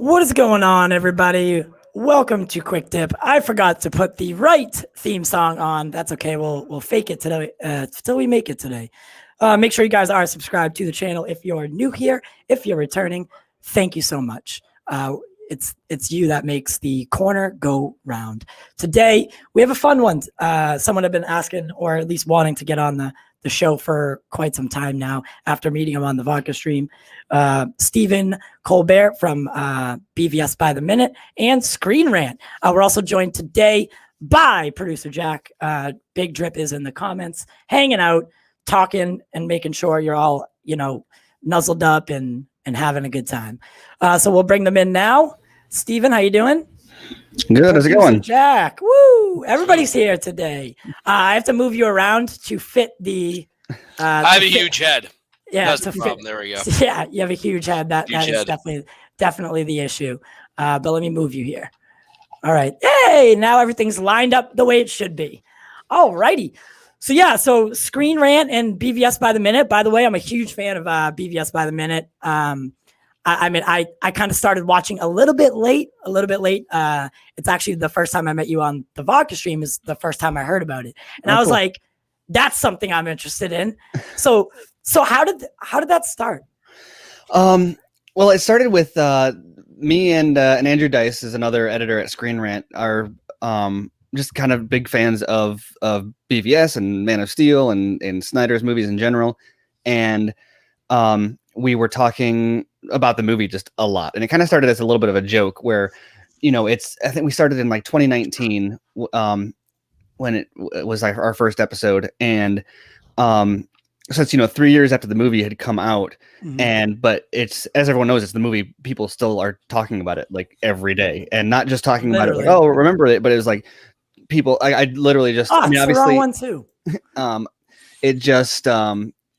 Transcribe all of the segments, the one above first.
What is going on, everybody? Welcome to Quick Tip. I forgot to put the right theme song on. That's okay. We'll fake it today till we make it today. Make sure you guys are subscribed to the channel if you're new here. If you're returning, thank you so much. It's you that makes the corner go round. Today we have a fun one. Someone had been asking, or at least wanting to get on the show for quite some time now after meeting him on the vodka stream. Stephen Colbert from BVS by the Minute and Screen Rant. We're also joined today by producer Jack. Big Drip is in the comments, hanging out, talking, and making sure you're all, nuzzled up and having a good time. So we'll bring them in now. Stephen, how you doing? Good. How's it going? Jack. Woo! Everybody's here today. I have to move you around to fit the. I have a huge head. Yeah, that's the problem. There we go. Yeah, you have a huge head. That is definitely the issue. But let me move you here. All right. Hey, now everything's lined up the way it should be. All righty. So Screen Rant and BVS by the Minute. By the way, I'm a huge fan of BVS by the Minute. I kind of started watching a little bit late. It's actually the first time I met you on the vodka stream is the first time I heard about it. And I was like, that's something I'm interested in. So how did that start? Well, it started with me and Andrew Dice is another editor at Screen Rant are just kind of big fans of BVS and Man of Steel and Snyders movies in general. And we were talking about the movie just a lot. And it kind of started as a little bit of a joke where, I think we started in like 2019 when it was like our first episode. And so it's, 3 years after the movie had come out. Mm-hmm. But it's, as everyone knows, it's the movie people still are talking about it like every day and not just talking about it like, oh, remember it. But it was like people, I literally just, obviously the wrong one too.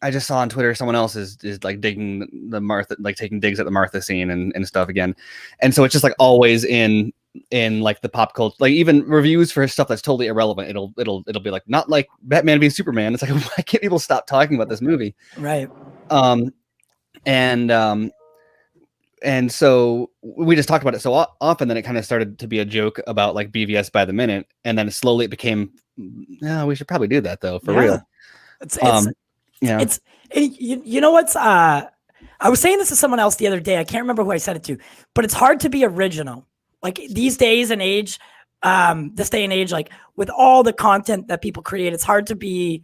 I just saw on Twitter someone else is like digging the Martha, like taking digs at the Martha scene and stuff again. And so it's just like always in like the pop culture, like even reviews for stuff that's totally irrelevant. It'll be like, not like Batman v Superman. It's like, why can't people stop talking about this movie? Right. And so we just talked about it so often that it kind of started to be a joke about like BVS by the Minute. And then slowly it became, no, we should probably do that though, for real. I was saying this to someone else the other day. I can't remember who I said it to, but it's hard to be original. Like these days and age, this day and age, like with all the content that people create, it's hard to be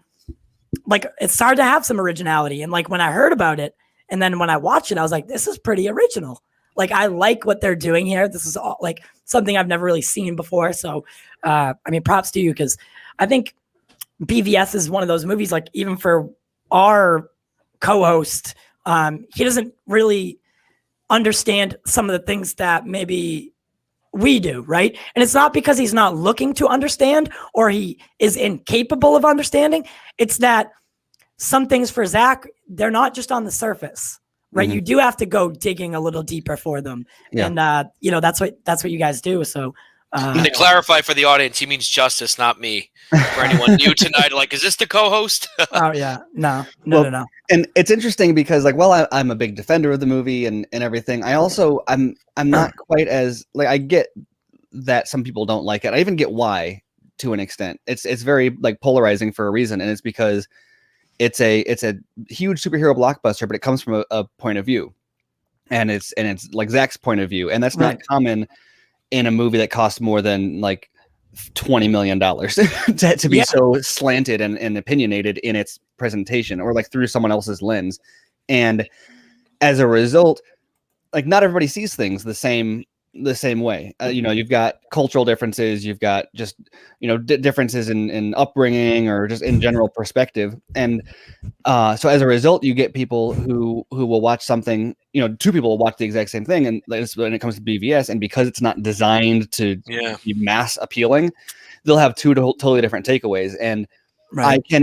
like, it's hard to have some originality. And like when I heard about it and then when I watched it, I was like, this is pretty original. Like I like what they're doing here. This is all like something I've never really seen before. So, props to you. Cause I think BVS is one of those movies, like even for our co-host, he doesn't really understand some of the things that maybe we do, right? And it's not because he's not looking to understand or he is incapable of understanding. It's that some things for Zack, they're not just on the surface, right? Mm-hmm. You do have to go digging a little deeper for them. Yeah. And that's what you guys do. So to clarify for the audience, he means Justice, not me. For anyone new tonight, like, is this the co-host? Oh yeah, no. And it's interesting because, like, well, I'm a big defender of the movie and everything. I also I'm not quite as like I get that some people don't like it. I even get why to an extent. It's very like polarizing for a reason, and it's because it's a huge superhero blockbuster, but it comes from a point of view, and it's like Zack's point of view, and that's not common in a movie that costs more than like $20 million to be so slanted and opinionated in its presentation or like through someone else's lens. And as a result, like not everybody sees things the same way. You've got cultural differences, you've got just, differences in upbringing or just in general perspective. And so as a result, you get people who will watch something, two people will watch the exact same thing. And when it comes to BVS, and because it's not designed to be mass appealing, they'll have two totally different takeaways. And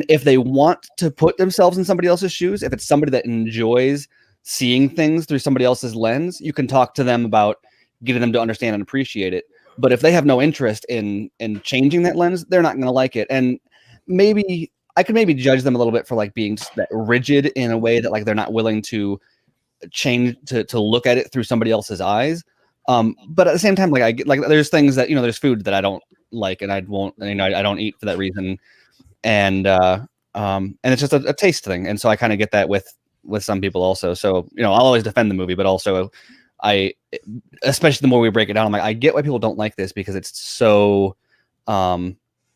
if they want to put themselves in somebody else's shoes, if it's somebody that enjoys seeing things through somebody else's lens, you can talk to them about getting them to understand and appreciate it. But if they have no interest in changing that lens, they're not going to like it. And maybe I could judge them a little bit for like being that rigid in a way that like they're not willing to change to look at it through somebody else's eyes. But at the same time, like I get like there's things that there's food that I don't like and I won't I don't eat for that reason, and it's just a taste thing, and so I kind of get that with some people also. So I'll always defend the movie, but also especially the more we break it down, I'm like, I get why people don't like this because it's so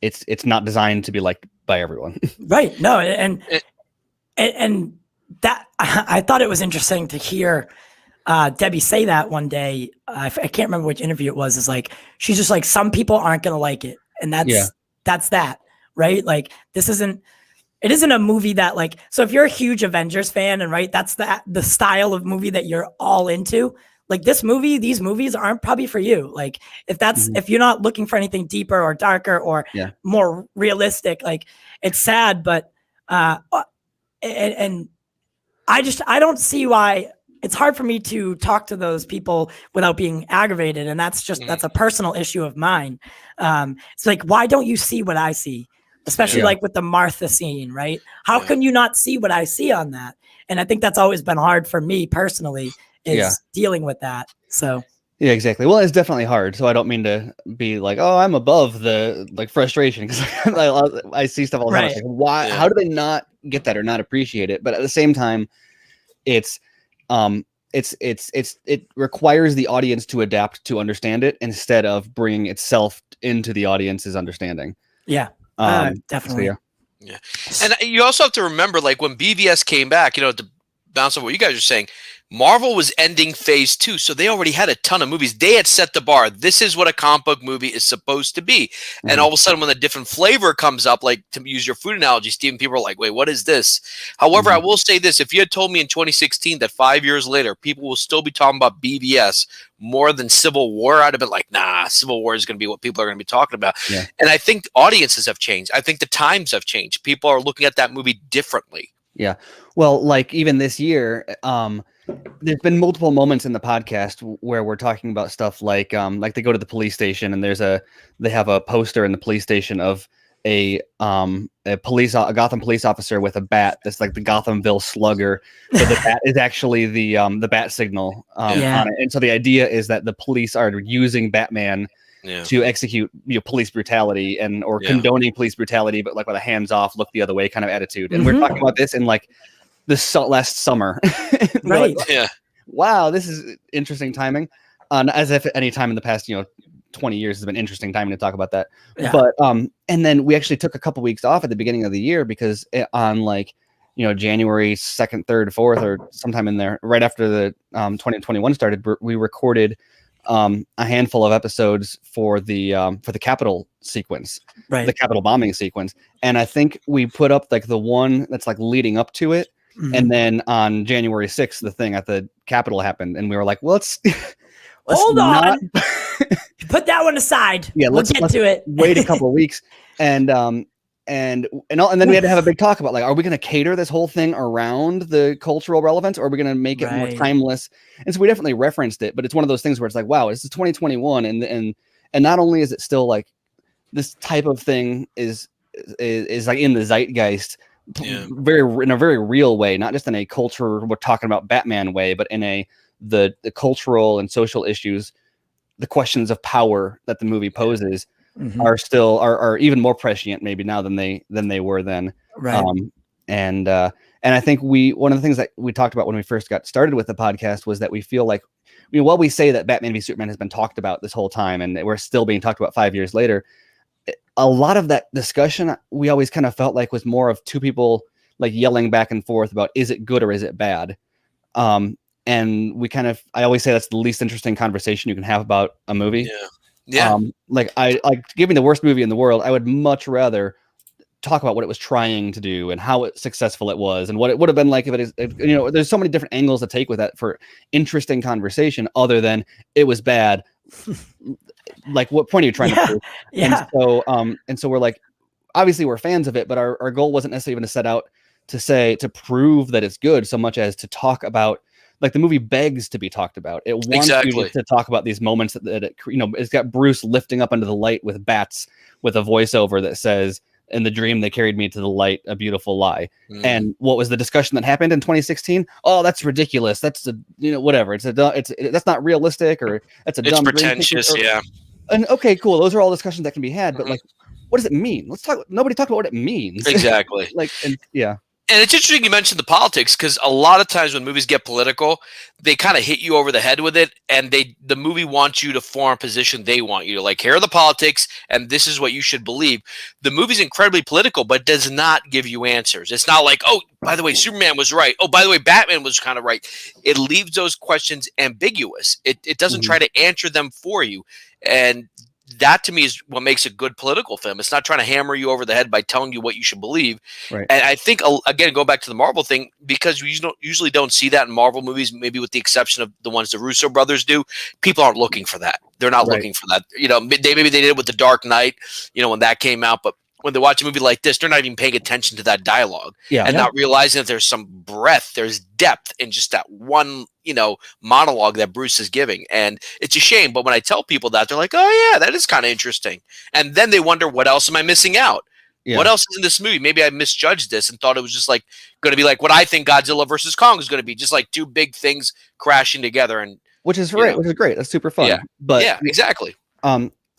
it's not designed to be liked by everyone. Right. No, and that I thought it was interesting to hear Debbie say that one day. I can't remember which interview it was. Is like she's just like, some people aren't gonna like it, and that's that, right? Like it isn't a movie that like, so if you're a huge Avengers fan and right, that's the style of movie that you're all into. Like these movies aren't probably for you. Like if you're not looking for anything deeper or darker or more realistic, like it's sad, but and I don't see why. It's hard for me to talk to those people without being aggravated. And that's a personal issue of mine. It's like, why don't you see what I see? Especially like with the Martha scene, right? How can you not see what I see on that? And I think that's always been hard for me personally is dealing with that. So yeah, exactly. Well, it's definitely hard. So I don't mean to be like, oh, I'm above the like frustration because I see stuff all the time. Like, why? How do they not get that or not appreciate it? But at the same time, it requires the audience to adapt to understand it instead of bringing itself into the audience's understanding. Yeah, definitely. So, yeah, and you also have to remember, like when BVS came back, to bounce off what you guys are saying, Marvel was ending phase 2, so they already had a ton of movies. They had set the bar. This is what a comic book movie is supposed to be. And all of a sudden, when the different flavor comes up, like to use your food analogy, Stephen, people are like, wait, what is this? However, I will say this. If you had told me in 2016 that 5 years later, people will still be talking about BVS more than Civil War, I'd have been like, nah, Civil War is going to be what people are going to be talking about. Yeah. And I think audiences have changed. I think the times have changed. People are looking at that movie differently. Yeah. Well, like even this year, there's been multiple moments in the podcast where we're talking about stuff like they go to the police station and they have a poster in the police station of a Gotham police officer with a bat that's like the Gothamville Slugger, but the bat is actually the bat signal on it. And so the idea is that the police are using Batman to execute police brutality or condoning police brutality, but like with a hands off, look the other way kind of attitude. And we're talking about this in like this last summer. Right. Like, wow, this is interesting timing. As if any time in the past 20 years has been interesting timing to talk about that. Yeah. But and then we actually took a couple weeks off at the beginning of the year because on like January 2nd, 3rd, 4th, or sometime in there, right after the 2021 started, we recorded a handful of episodes for the Capitol sequence, the Capitol bombing sequence, and I think we put up like the one that's like leading up to it. And then on January 6th, the thing at the Capitol happened, and we were like, well, let's hold on, put that one aside. Yeah, let's get to it. Wait a couple of weeks, and then we had to have a big talk about like, are we going to cater this whole thing around the cultural relevance, or are we going to make it more timeless? And so we definitely referenced it, but it's one of those things where it's like, wow, this is 2021, and not only is it still like this type of thing is like in the zeitgeist. In a very real way, not just in a culture we're talking about Batman way, but in the cultural and social issues, the questions of power that the movie poses are still are even more prescient maybe now than they were then. Right. And I think one of the things that we talked about when we first got started with the podcast was that we feel like while we say that Batman v Superman has been talked about this whole time and we're still being talked about 5 years later, a lot of that discussion we always kind of felt like was more of two people like yelling back and forth about is it good or is it bad, and I always say that's the least interesting conversation you can have about a movie. Like I like give me the worst movie in the world, I would much rather talk about what it was trying to do and how successful it was and what it would have been like if there's so many different angles to take with that for interesting conversation other than it was bad. Like what point are you trying to prove? And so we're like, obviously we're fans of it, but our goal wasn't necessarily even to set out to prove that it's good so much as to talk about, like the movie begs to be talked about. It wants you to talk about these moments that it's got Bruce lifting up into the light with bats with a voiceover that says In the dream, they carried me to the light, a beautiful lie. Mm. And what was the discussion that happened in 2016? Oh, that's ridiculous. That's whatever. That's not realistic, or that's a It's dumb dream pretentious, sequence, yeah. And okay, cool. Those are all discussions that can be had, but like, what does it mean? Let's talk. Nobody talked about what it means. Exactly. And And it's interesting you mentioned the politics, because a lot of times when movies get political, they kind of hit you over the head with it, and the movie wants you to form a position they want you to. Like, here are the politics, and this is what you should believe. The movie's incredibly political, but does not give you answers. It's not like, oh, by the way, Superman was right. Oh, by the way, Batman was kind of right. It leaves those questions ambiguous. It doesn't try to answer them for you. And that to me is what makes a good political film. It's not trying to hammer you over the head by telling you what you should believe. Right. And I think, again, go back to the Marvel thing, because we usually don't see that in Marvel movies, maybe with the exception of the ones the Russo brothers do. People aren't looking for that. They're not looking for that. Maybe they did it with The Dark Knight, when that came out, but when they watch a movie like this, they're not even paying attention to that dialogue not realizing that there's some breadth, there's depth in just that one, monologue that Bruce is giving. And it's a shame. But when I tell people that, they're like, oh yeah, that is kind of interesting. And then they wonder, what else am I missing out? Yeah. What else is in this movie? Maybe I misjudged this and thought it was just like going to be like what I think Godzilla versus Kong is going to be, just like two big things crashing together. And which is great. That's super fun. Yeah. But yeah, exactly.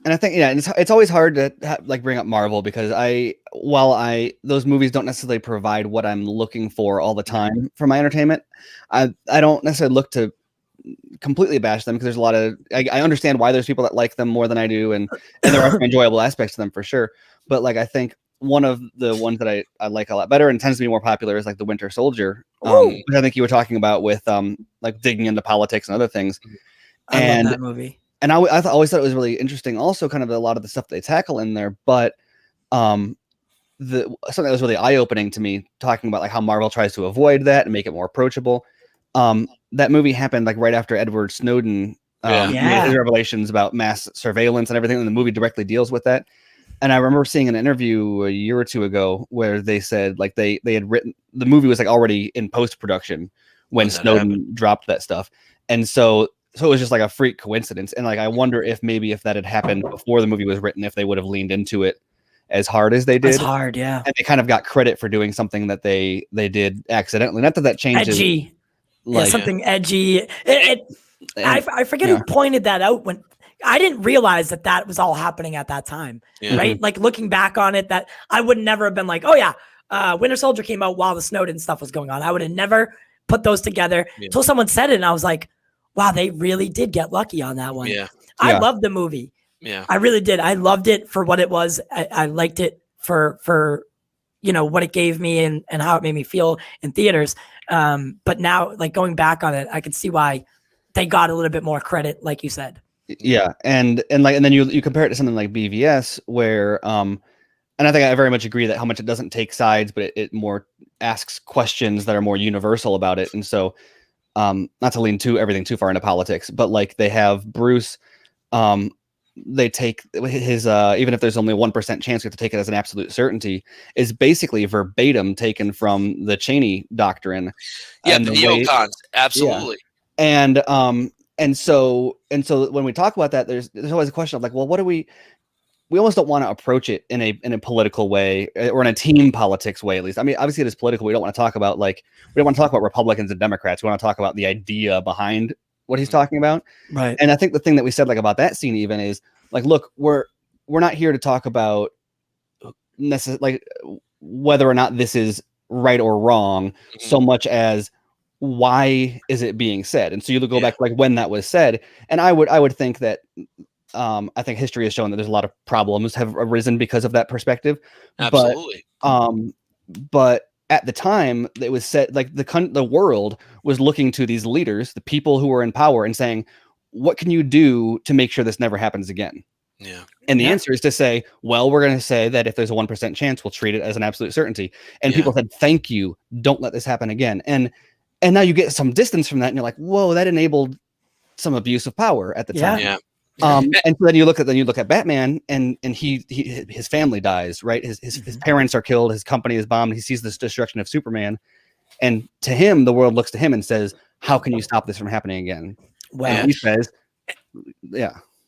And I think, it's always hard to bring up Marvel, because those movies don't necessarily provide what I'm looking for all the time for my entertainment. I don't necessarily look to completely bash them, because there's a lot of, I understand why there's people that like them more than I do. And there are some enjoyable aspects to them for sure. But like, I think one of the ones that I like a lot better and tends to be more popular is like The Winter Soldier, which I think you were talking about with like digging into politics and other things. I love that movie. And I always thought it was really interesting. Also, kind of a lot of the stuff they tackle in there, but something that was really eye opening to me, talking about like how Marvel tries to avoid that and make it more approachable. That movie happened like right after Edward Snowden his revelations about mass surveillance and everything, and the movie directly deals with that. And I remember seeing an interview a year or two ago where they said like they had written, the movie was like already in post production when Snowden dropped that stuff, and so it was just like a freak coincidence. And like, I wonder if that had happened before the movie was written, if they would have leaned into it as hard as they did. As hard, yeah. And they kind of got credit for doing something that they did accidentally. Not that changes. Edgy. Something edgy. I forget who pointed that out when I didn't realize that was all happening at that time. Yeah. Right? Like looking back on it, that I would never have been like, oh yeah, Winter Soldier came out while the Snowden stuff was going on. I would have never put those together until someone said it, and I was like, wow, they really did get lucky on that one. Yeah. I loved the movie. Yeah. I really did. I loved it for what it was. I liked it for what it gave me and how it made me feel in theaters. But now, like, going back on it, I could see why they got a little bit more credit, like you said. Yeah. And then you compare it to something like BVS, where and I think I very much agree that how much it doesn't take sides, but it more asks questions that are more universal about it. And so not to lean everything too far into politics, but like they have Bruce, they take his even if there's only 1% chance, we have to take it as an absolute certainty, is basically verbatim taken from the Cheney doctrine. Yeah, the neocons, absolutely. Yeah. And so when we talk about that, there's always a question of like, well, what do we almost don't want to approach it in a political way, or in a team politics way, at least. I mean, obviously it is political. We don't want to talk about we don't want to talk about Republicans and Democrats. We want to talk about the idea behind what he's talking about. Right. And I think the thing that we said like about that scene even is like, look, we're not here to talk about like whether or not this is right or wrong, so much as why is it being said. And so you go back to like when that was said, and I would think that I think history has shown that there's a lot of problems have arisen because of that perspective. Absolutely. But at the time, it was said like the world was looking to these leaders, the people who were in power, and saying, what can you do to make sure this never happens again? Yeah. And the answer is to say, well, we're going to say that if there's a 1% chance, we'll treat it as an absolute certainty. And people said, thank you. Don't let this happen again. And now you get some distance from that, and you're like, whoa, that enabled some abuse of power at the time. Yeah. And so then you look at Batman, and his family dies, right? His parents are killed, his company is bombed, he sees this destruction of Superman, and to him, the world looks to him and says, how can you stop this from happening again? Well, and he says,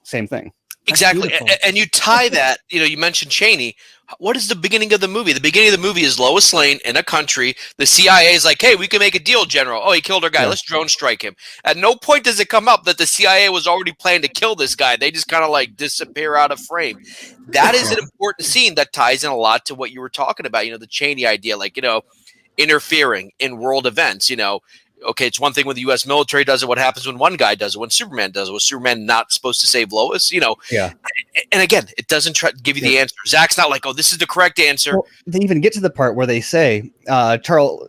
same thing. Exactly. beautiful. And you tie that, you mentioned Cheney. What is the beginning of the movie? The beginning of the movie is Lois Lane in a country. The CIA is like, hey, we can make a deal, General. Oh, he killed our guy. Yeah. Let's drone strike him. At no point does it come up that the CIA was already planning to kill this guy. They just kind of like disappear out of frame. That is an important scene that ties in a lot to what you were talking about, the Cheney idea, like, interfering in world events, Okay, it's one thing when the U.S. military does it. What happens when one guy does it? When Superman does it? Was Superman not supposed to save Lois? Yeah. And again, it doesn't try to give you the answer. Zack's not like, oh, this is the correct answer. Well, they even get to the part where they say, Karl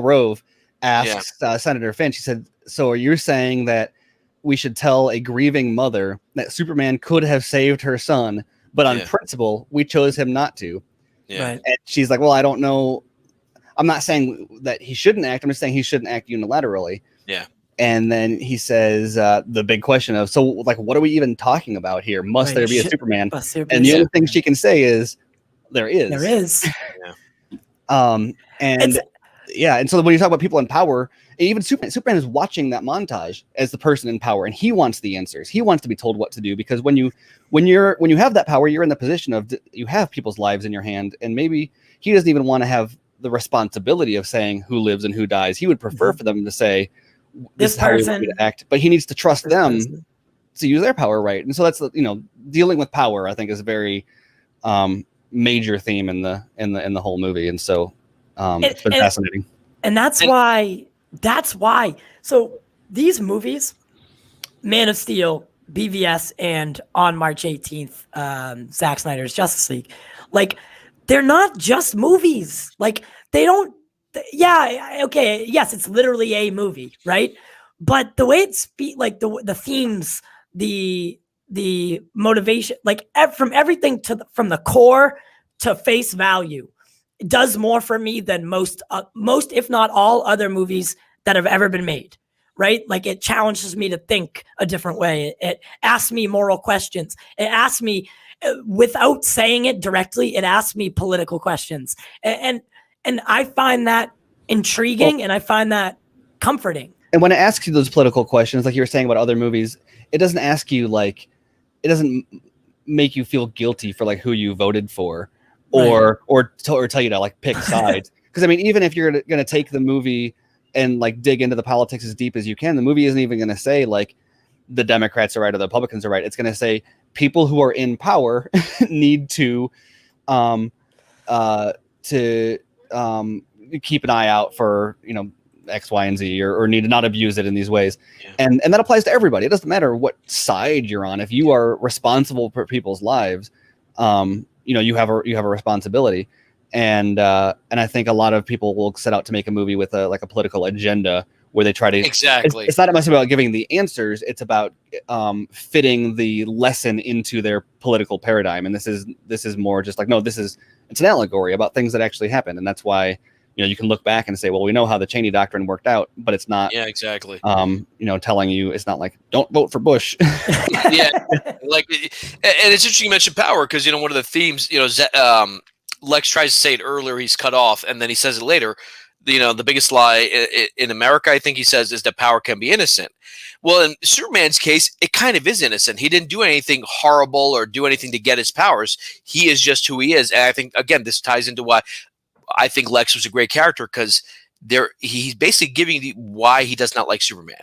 Rove asks Senator Finch, he said, so are you saying that we should tell a grieving mother that Superman could have saved her son, but on principle, we chose him not to? Yeah. Right. And she's like, well, I don't know. I'm not saying that he shouldn't act. I'm just saying he shouldn't act unilaterally. Yeah. And then he says the big question of, so like, what are we even talking about here? Must there be a Superman? And the only thing she can say is, there is. There is. And so when you talk about people in power, even Superman is watching that montage as the person in power, and he wants the answers. He wants to be told what to do, because when you have that power, you're in the position of, you have people's lives in your hand, and maybe he doesn't even want to have the responsibility of saying who lives and who dies. He would prefer for them to say, this is how we want you to act, but he needs to trust them to use their power right. And so that's dealing with power, I think, is a very major theme in the whole movie. And so it's been fascinating. And that's why. So these movies, Man of Steel, BVS, and on March 18th, Zack Snyder's Justice League, like, they're not just movies. Like, they don't. Okay. Yes, it's literally a movie, right? But the way it's like the themes, the motivation, like from everything from the core to face value, it does more for me than most, if not all, other movies that have ever been made. Right? Like, it challenges me to think a different way. It asks me moral questions. It asks me, without saying it directly, it asks me political questions. And I find that intriguing, and I find that comforting. And when it asks you those political questions, like you were saying about other movies, it doesn't ask you, like, it doesn't make you feel guilty for like who you voted for, or tell you to like pick sides. Because I mean, even if you're going to take the movie and like dig into the politics as deep as you can, the movie isn't even going to say like the Democrats are right or the Republicans are right. It's going to say people who are in power need to keep an eye out for, X, Y, and Z, or need to not abuse it in these ways. Yeah. And that applies to everybody. It doesn't matter what side you're on. If you are responsible for people's lives, you have a responsibility. And I think a lot of people will set out to make a movie with a political agenda where they try to It's not much about giving the answers. It's about fitting the lesson into their political paradigm. And this is more just like, no, it's an allegory about things that actually happened. And that's why, you can look back and say, well, we know how the Cheney doctrine worked out, but it's not, telling you, it's not like, don't vote for Bush. Yeah. Like, and it's interesting you mentioned power, because, one of the themes, Lex tries to say it earlier, he's cut off, and then he says it later. The biggest lie in America, I think he says, is that power can be innocent. Well, in Superman's case, it kind of is innocent. He didn't do anything horrible or do anything to get his powers. He is just who he is. And I think, again, this ties into why I think Lex was a great character, because he's basically giving you why he does not like Superman.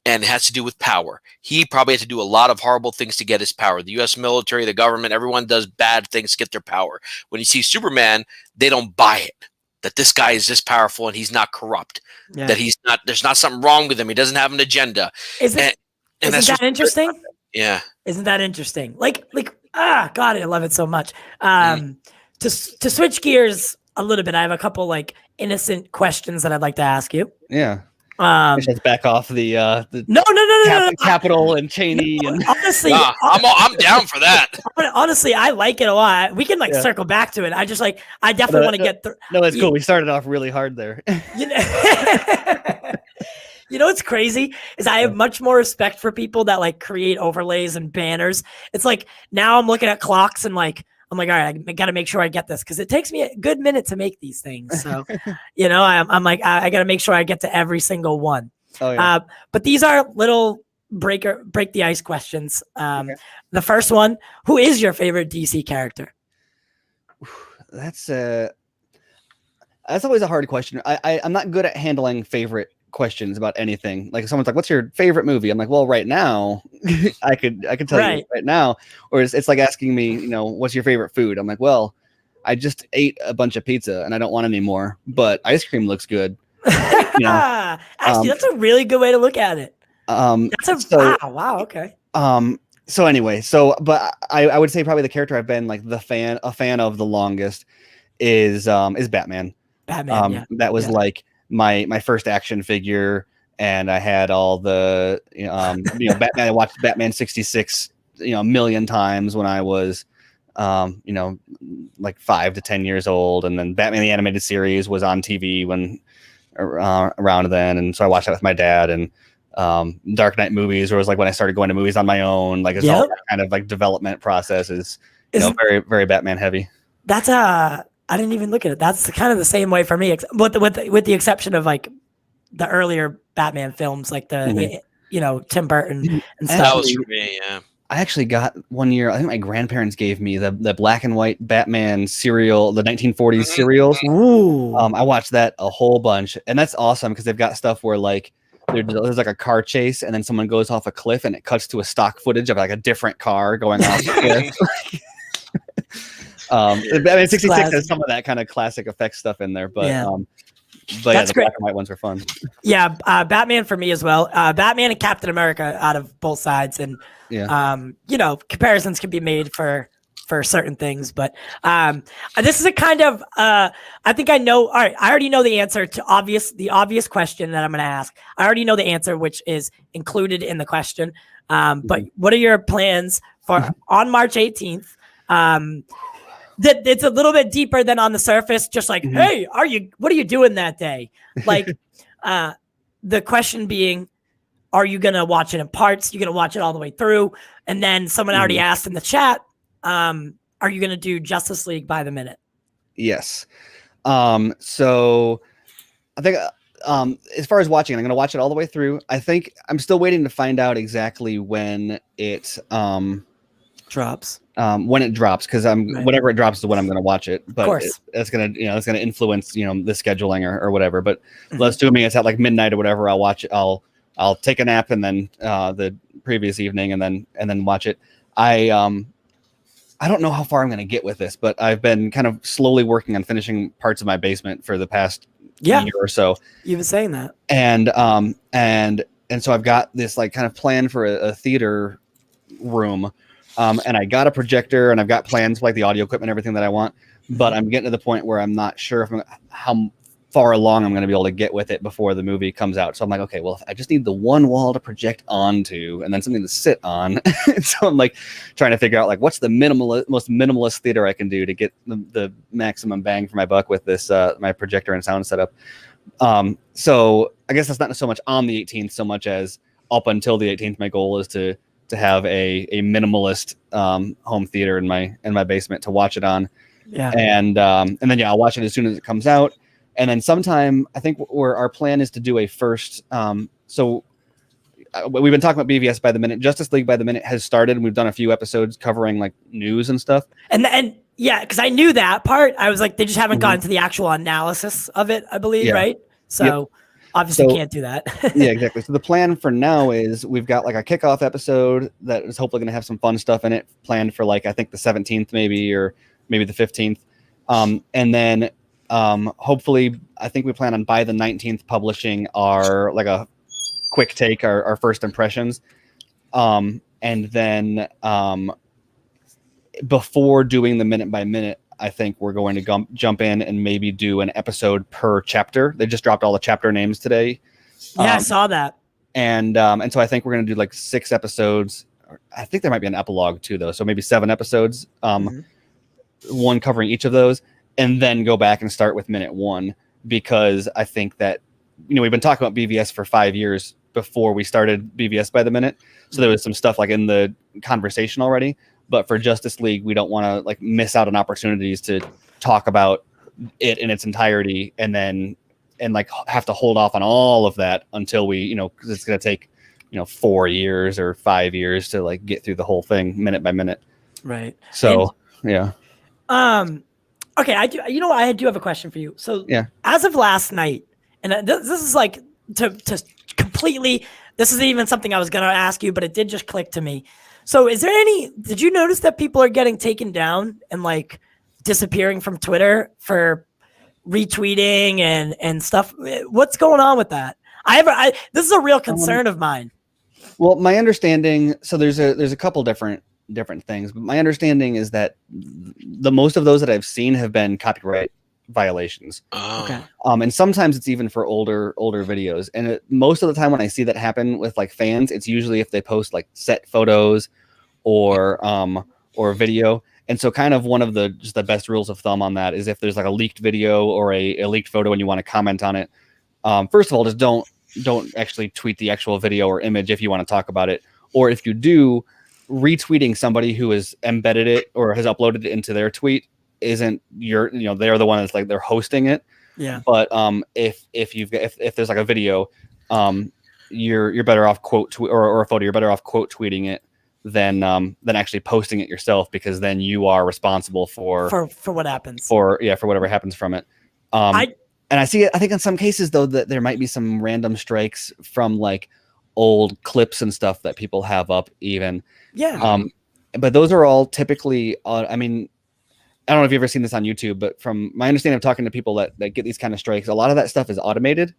And it has to do with power. He probably had to do a lot of horrible things to get his power. The U.S. military, the government, everyone does bad things to get their power. When you see Superman, they don't buy it, that this guy is this powerful and he's not corrupt, that there's not something wrong with him. He doesn't have an agenda. Isn't that interesting? Yeah. Isn't that interesting? God, I love it so much. To switch gears a little bit, I have a couple like innocent questions that I'd like to ask you. Yeah. Let's back off the no. Capital and Cheney. No, and honestly, I'm down for that. Honestly, I like it a lot. We can circle back to it. I definitely want to get through. No, it's cool. We started off really hard there. You know what's crazy is I have much more respect for people that like create overlays and banners. It's like now I'm looking at clocks and like I'm like, all right, I got to make sure I get this because it takes me a good minute to make these things. So, I'm like, I got to make sure I get to every single one. Oh, yeah. But these are little break the ice questions. Okay. The first one: who is your favorite DC character? That's always a hard question. I'm not good at handling favorite questions about anything. Like if someone's like, "What's your favorite movie?" I'm like, "Well, right now, I could tell you right now." Or it's like asking me, "What's your favorite food?" I'm like, "Well, I just ate a bunch of pizza and I don't want any more, but ice cream looks good." Actually, that's a really good way to look at it. Wow. Okay. So anyway, but I would say probably the character I've been like a fan of the longest is Batman. Batman. That was like my first action figure, and I had all the Batman. I watched Batman 66 a million times when I was like 5 to 10 years old, and then Batman the Animated Series was on TV when around then, and so I watched that with my dad. And Dark Knight movies, or was like when I started going to movies on my own. Like it's all that kind of like development process is very, very Batman heavy. That's I didn't even look at it. That's kind of the same way for me, with the exception of like the earlier Batman films, like the Tim Burton and stuff. That was for me, yeah. I actually got one year, I think my grandparents gave me the black and white Batman serial, the 1940s serials. Ooh. I watched that a whole bunch, and that's awesome because they've got stuff where like there's like a car chase and then someone goes off a cliff and it cuts to a stock footage of like a different car going off the cliff. Batman 66 has some of that kind of classic effects stuff in there, but the black and white ones are fun. Yeah, Batman for me as well. Batman and Captain America out of both sides, and comparisons can be made for certain things, but this is a kind of I think I know. All right, I already know the answer to the obvious question that I'm going to ask. I already know the answer, which is included in the question. But what are your plans for on March 18th? That it's a little bit deeper than on the surface. Just like, hey, what are you doing that day? Like, the question being, are you going to watch it in parts? You're going to watch it all the way through? And then someone already asked in the chat, are you going to do Justice League by the minute? Yes. So I think as far as watching, I'm going to watch it all the way through. I think I'm still waiting to find out exactly when it drops. When it drops, because whenever it drops is when I'm going to watch it. But of course. It's going to influence the scheduling or whatever. But assuming it's at like midnight or whatever, I'll watch it. I'll take a nap and then the previous evening and then watch it. I don't know how far I'm going to get with this, but I've been kind of slowly working on finishing parts of my basement for the past year or so. You've been saying that. And so I've got this like kind of plan for a theater room. And I got a projector and I've got plans for like the audio equipment and everything that I want, but I'm getting to the point where I'm not sure how far along I'm going to be able to get with it before the movie comes out. So I'm like, okay, well, I just need the one wall to project onto and then something to sit on. So I'm like trying to figure out like what's the most minimalist theater I can do to get the maximum bang for my buck with this my projector and sound setup. So I guess that's not so much on the 18th so much as up until the 18th. My goal is to have a minimalist home theater in my basement to watch it on. Yeah. And then I'll watch it as soon as it comes out. And then sometime, I think our plan is to do a first. So we've been talking about BVS by the minute. Justice League by the minute has started, and we've done a few episodes covering like news and stuff. And yeah, because I knew that part. I was like, they just haven't gotten to the actual analysis of it, I believe, right? So obviously can't do that. Yeah, exactly. So the plan for now is we've got like a kickoff episode that is hopefully going to have some fun stuff in it, planned for like I think the 17th maybe, or maybe the 15th, and then. Hopefully I think we plan on by the 19th publishing our like a quick take, our first impressions. And then before doing the minute by minute, I think we're going to jump in and maybe do an episode per chapter. They just dropped all the chapter names today. Yeah, I saw that. And so I think we're going to do like 6 episodes. I think there might be an epilogue too though. So maybe 7 episodes, one covering each of those. And then go back and start with minute 1, because I think that, we've been talking about BVS for 5 years before we started BVS by the minute. So there was some stuff like in the conversation already, but for Justice League, we don't want to like miss out on opportunities to talk about it in its entirety and like have to hold off on all of that until we, cause it's going to take, 4 years or 5 years to like get through the whole thing minute by minute. Right. So yeah. Okay, I do. I do have a question for you. So Yeah. as of last night, and this is like to completely. This isn't even something I was gonna ask you, but it did just click to me. So did you notice that people are getting taken down and like disappearing from Twitter for retweeting and stuff? What's going on with that? This is a real concern of mine. Well, my understanding, so there's a couple different things, but my understanding is that the most of those that I've seen have been copyright violations. Okay. And sometimes it's even for older videos. And most of the time when I see that happen with like fans, it's usually if they post like set photos or video. And so kind of one of the best rules of thumb on that is if there's like a leaked video or a leaked photo and you want to comment on it, first of all, just don't actually tweet the actual video or image if you want to talk about it. Or if you do, retweeting somebody who has embedded it or has uploaded it into their tweet isn't they're the one that's like they're hosting it. Yeah. But if there's like a video, you're better off or a photo, you're better off quote tweeting it than actually posting it yourself, because then you are responsible for what happens. For whatever happens from it. And I see it, I think in some cases though that there might be some random strikes from like old clips and stuff that people have up even. Yeah. But those are all typically I mean, I don't know if you've ever seen this on YouTube, but from my understanding of talking to people that get these kind of strikes, a lot of that stuff is automated,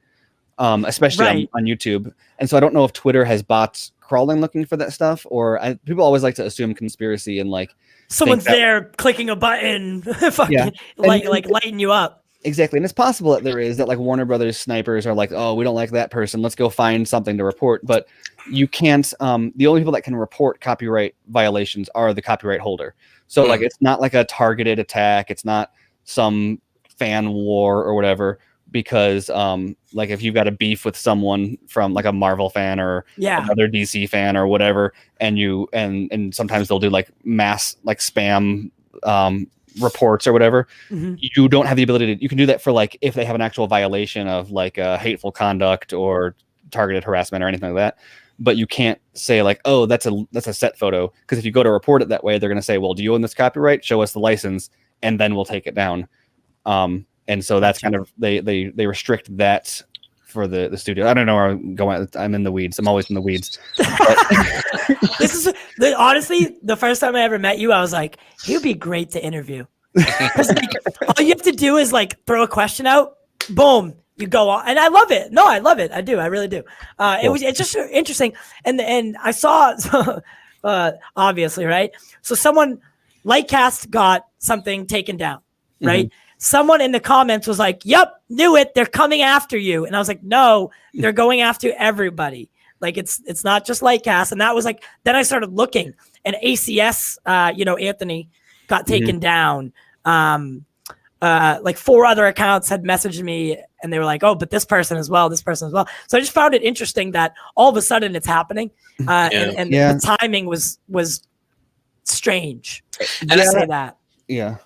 especially on YouTube. And so I don't know if Twitter has bots crawling looking for that stuff, or people always like to assume conspiracy and like someone's there clicking a button, lighting you up. Exactly. And it's possible that there is that like Warner Brothers snipers are like, oh, we don't like that person, let's go find something to report. But you can't, the only people that can report copyright violations are the copyright holder. So like, it's not like a targeted attack. It's not some fan war or whatever, because like if you've got a beef with someone from like a Marvel fan or another DC fan or whatever, and and sometimes they'll do like mass like spam reports or whatever, you don't have the ability to, you can do that for like if they have an actual violation of like hateful conduct or targeted harassment or anything like that, but you can't say like, oh, that's a set photo, because if you go to report it that way, they're going to say, well, do you own this copyright? Show us the license and then we'll take it down. And so that's kind of they restrict that for the studio. I don't know where I'm going. I'm in the weeds. I'm always in the weeds. This is honestly the first time I ever met you. I was like, he'd be great to interview. Like, all you have to do is like throw a question out, boom, you go on, and I love it. No, I love it. I do. I really do. It's just interesting, and I saw obviously, right. So someone Lightcast got something taken down, right. Someone in the comments was like, yep, knew it. They're coming after you. And I was like, no, they're going after everybody. Like it's not just Lightcast. And that was like, then I started looking, and ACS, Anthony got taken down. Like 4 other accounts had messaged me and they were like, oh, but this person as well. So I just found it interesting that all of a sudden it's happening. And the timing was strange. And I say that. Yeah.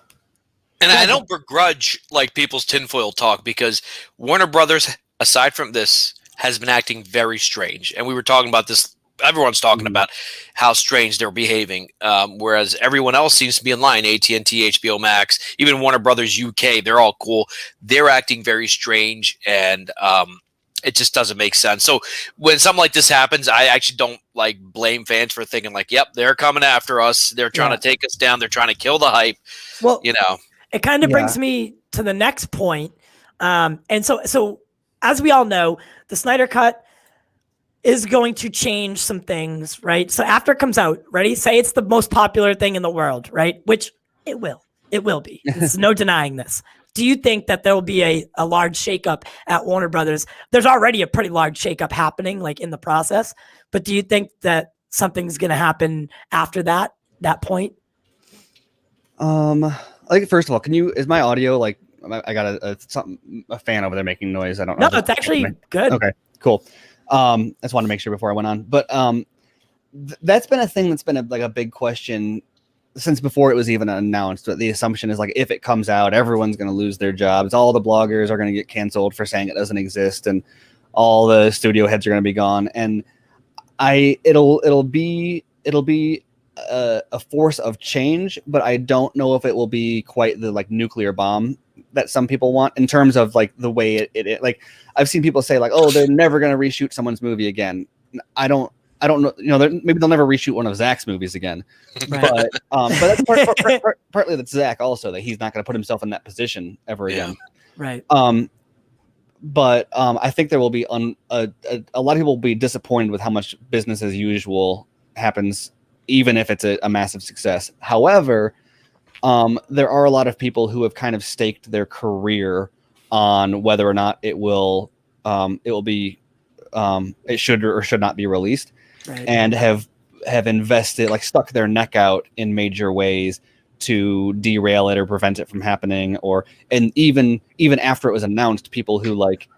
And I don't begrudge like people's tinfoil talk, because Warner Brothers, aside from this, has been acting very strange. And we were talking about this. Everyone's talking about how strange they're behaving, whereas everyone else seems to be in line. AT&T, HBO Max, even Warner Brothers UK, they're all cool. They're acting very strange, and it just doesn't make sense. So when something like this happens, I actually don't like blame fans for thinking like, yep, they're coming after us. They're trying to take us down. They're trying to kill the hype. Well, it kind of brings me to the next point. And so as we all know, the Snyder Cut is going to change some things, right? So after it comes out, ready? Say it's the most popular thing in the world, right? Which it will be. There's no denying this. Do you think that there will be a large shakeup at Warner Brothers? There's already a pretty large shakeup happening, like in the process. But do you think that something's going to happen after that point? Like, first of all, is my audio like? I got a fan over there making noise. I don't know. No, it's actually good. Okay, cool. I just wanted to make sure before I went on, but that's been a thing that's been a big question since before it was even announced. But the assumption is like, if it comes out, everyone's going to lose their jobs. All the bloggers are going to get canceled for saying it doesn't exist, and all the studio heads are going to be gone. And it'll be a force of change, but I don't know if it will be quite the like nuclear bomb that some people want in terms of like the way it like I've seen people say like, oh, they're never going to reshoot someone's movie again. I don't know, maybe they'll never reshoot one of Zack's movies again. Right. But that's partly that's Zack also, that he's not going to put himself in that position ever again. Right. But I think there will be a lot of people will be disappointed with how much business as usual happens, even if it's a massive success. However, there are a lot of people who have kind of staked their career on whether or not it should or should not be released, Right. and have invested, like stuck their neck out in major ways to derail it or prevent it from happening, and even after it was announced, people who like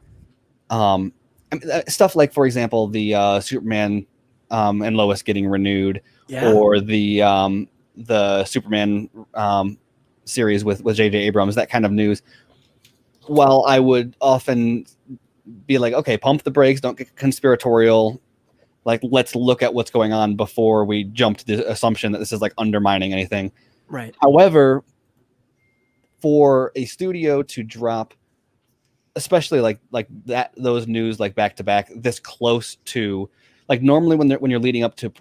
stuff like, for example, the Superman and Lois getting renewed, or the Superman series with J.J. Abrams, that kind of news. While I would often be like, okay, pump the brakes, don't get conspiratorial, like let's look at what's going on before we jump to the assumption that this is like undermining anything. Right. However, for a studio to drop, especially like that, those news like back to back this close to, like normally when you're leading up to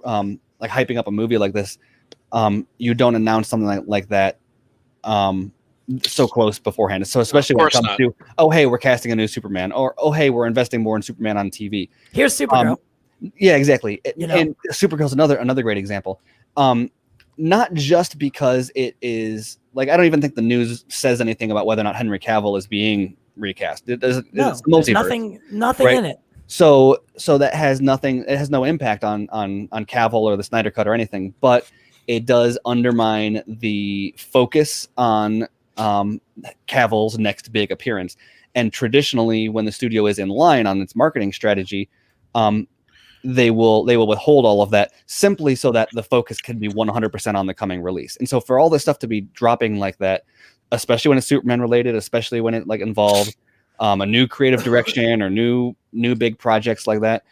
like hyping up a movie like this, you don't announce something like that so close beforehand. So especially when it comes to, oh hey, we're casting a new Superman, or oh hey, we're investing more in Superman on TV. Here's Supergirl. Yeah, exactly. And Supergirl's another great example. Not just because it is like, I don't even think the news says anything about whether or not Henry Cavill is being recast. It's multiverse. Nothing right? in it. So that has nothing. It has no impact on Cavill or the Snyder Cut or anything. But it does undermine the focus on Cavill's next big appearance. And traditionally, when the studio is in line on its marketing strategy, they will withhold all of that simply so that the focus can be 100% on the coming release. And so for all this stuff to be dropping like that, especially when it's Superman related, especially when it like involves a new creative direction or new big projects like that,